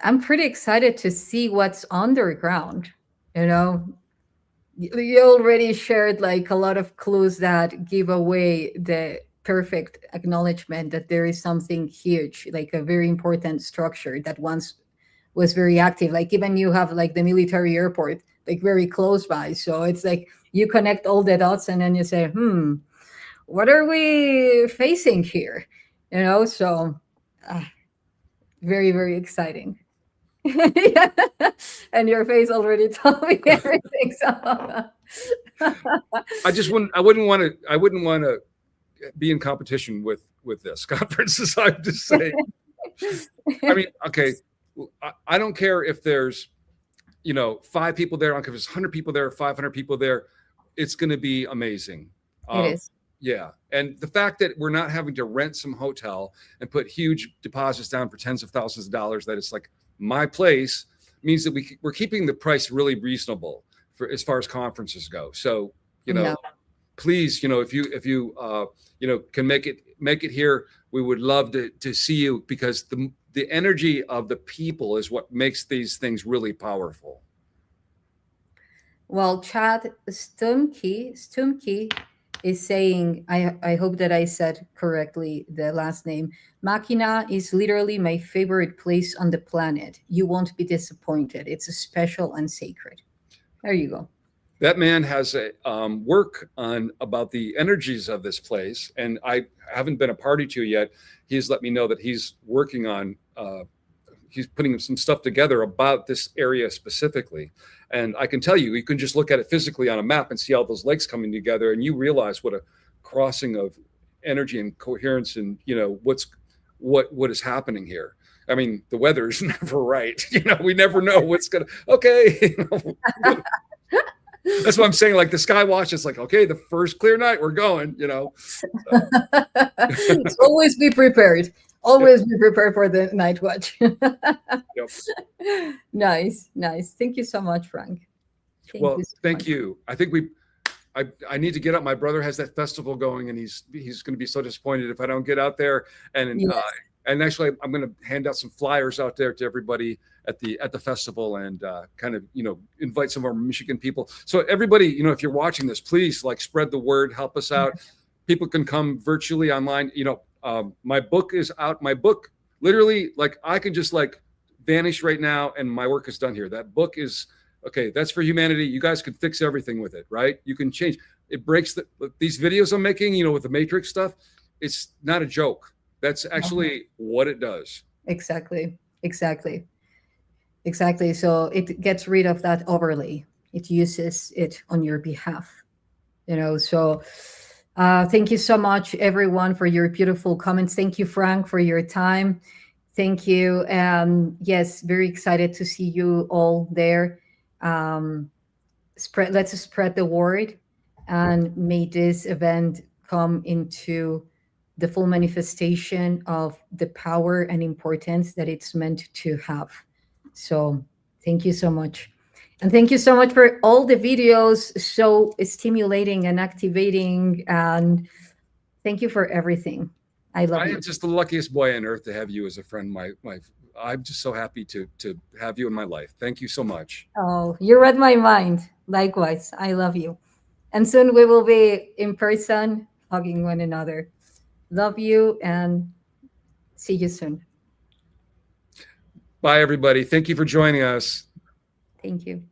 I'm pretty excited to see what's underground. You already shared like a lot of clues that give away the perfect acknowledgement that there is something huge, like a very important structure that once was very active. Like even you have like the military airport, like very close by. So it's like you connect all the dots and then you say, what are we facing here? So very, very exciting. Yeah. And your face already told me everything. So I wouldn't want to be in competition with this conferences. I'm just saying. I mean, okay, I don't care if there's 5 people there. I don't care if there's 100 people there or 500 people there. It's going to be amazing. It is. Yeah. And the fact that we're not having to rent some hotel and put huge deposits down for tens of thousands of dollars, that it's like my place, means that we're keeping the price really reasonable for as far as conferences go. So, please, if you can make it here, we would love to see you, because the energy of the people is what makes these things really powerful. Well, Chad Stumkey is saying, I hope that I said correctly the last name. Mackinaw is literally my favorite place on the planet. You won't be disappointed. It's special and sacred. There you go. That man has a work on about the energies of this place, and I haven't been a party to yet. He's let me know that he's working on he's putting some stuff together about this area specifically. And I can tell you can just look at it physically on a map and see all those lakes coming together, and you realize what a crossing of energy and coherence, and what is happening here. I mean, the weather is never right. We never know what's gonna. Okay. That's what I'm saying. Like the sky watch, it's like, okay, the first clear night, we're going. So always be prepared. Always be prepared for the night watch. Yep. Nice. Thank you so much, Frank. Thank you. I think I need to get up. My brother has that festival going, and he's going to be so disappointed if I don't get out there. And Yes. And actually, I'm going to hand out some flyers out there to everybody at the festival, and kind of invite some of our Michigan people. So everybody, if you're watching this, please spread the word, help us out. People can come virtually online. My book is out. My book, literally, I can just vanish right now, and my work is done here. That book is okay. That's for humanity. You guys can fix everything with it, right? You can change. It breaks these videos I'm making, with the Matrix stuff. It's not a joke. That's actually what it does. Exactly. So it gets rid of that overlay. It uses it on your behalf. So thank you so much, everyone, for your beautiful comments. Thank you, Frank, for your time. Thank you. Yes, very excited to see you all there. Let's spread the word, and may this event come into the full manifestation of the power and importance that it's meant to have. So thank you so much. And thank you so much for all the videos, so stimulating and activating. And thank you for everything. I love you. I am just the luckiest boy on earth to have you as a friend. I'm just so happy to have you in my life. Thank you so much. Oh, you read my mind. Likewise, I love you. And soon we will be in person, hugging one another. Love you and see you soon. Bye, everybody. Thank you for joining us. Thank you.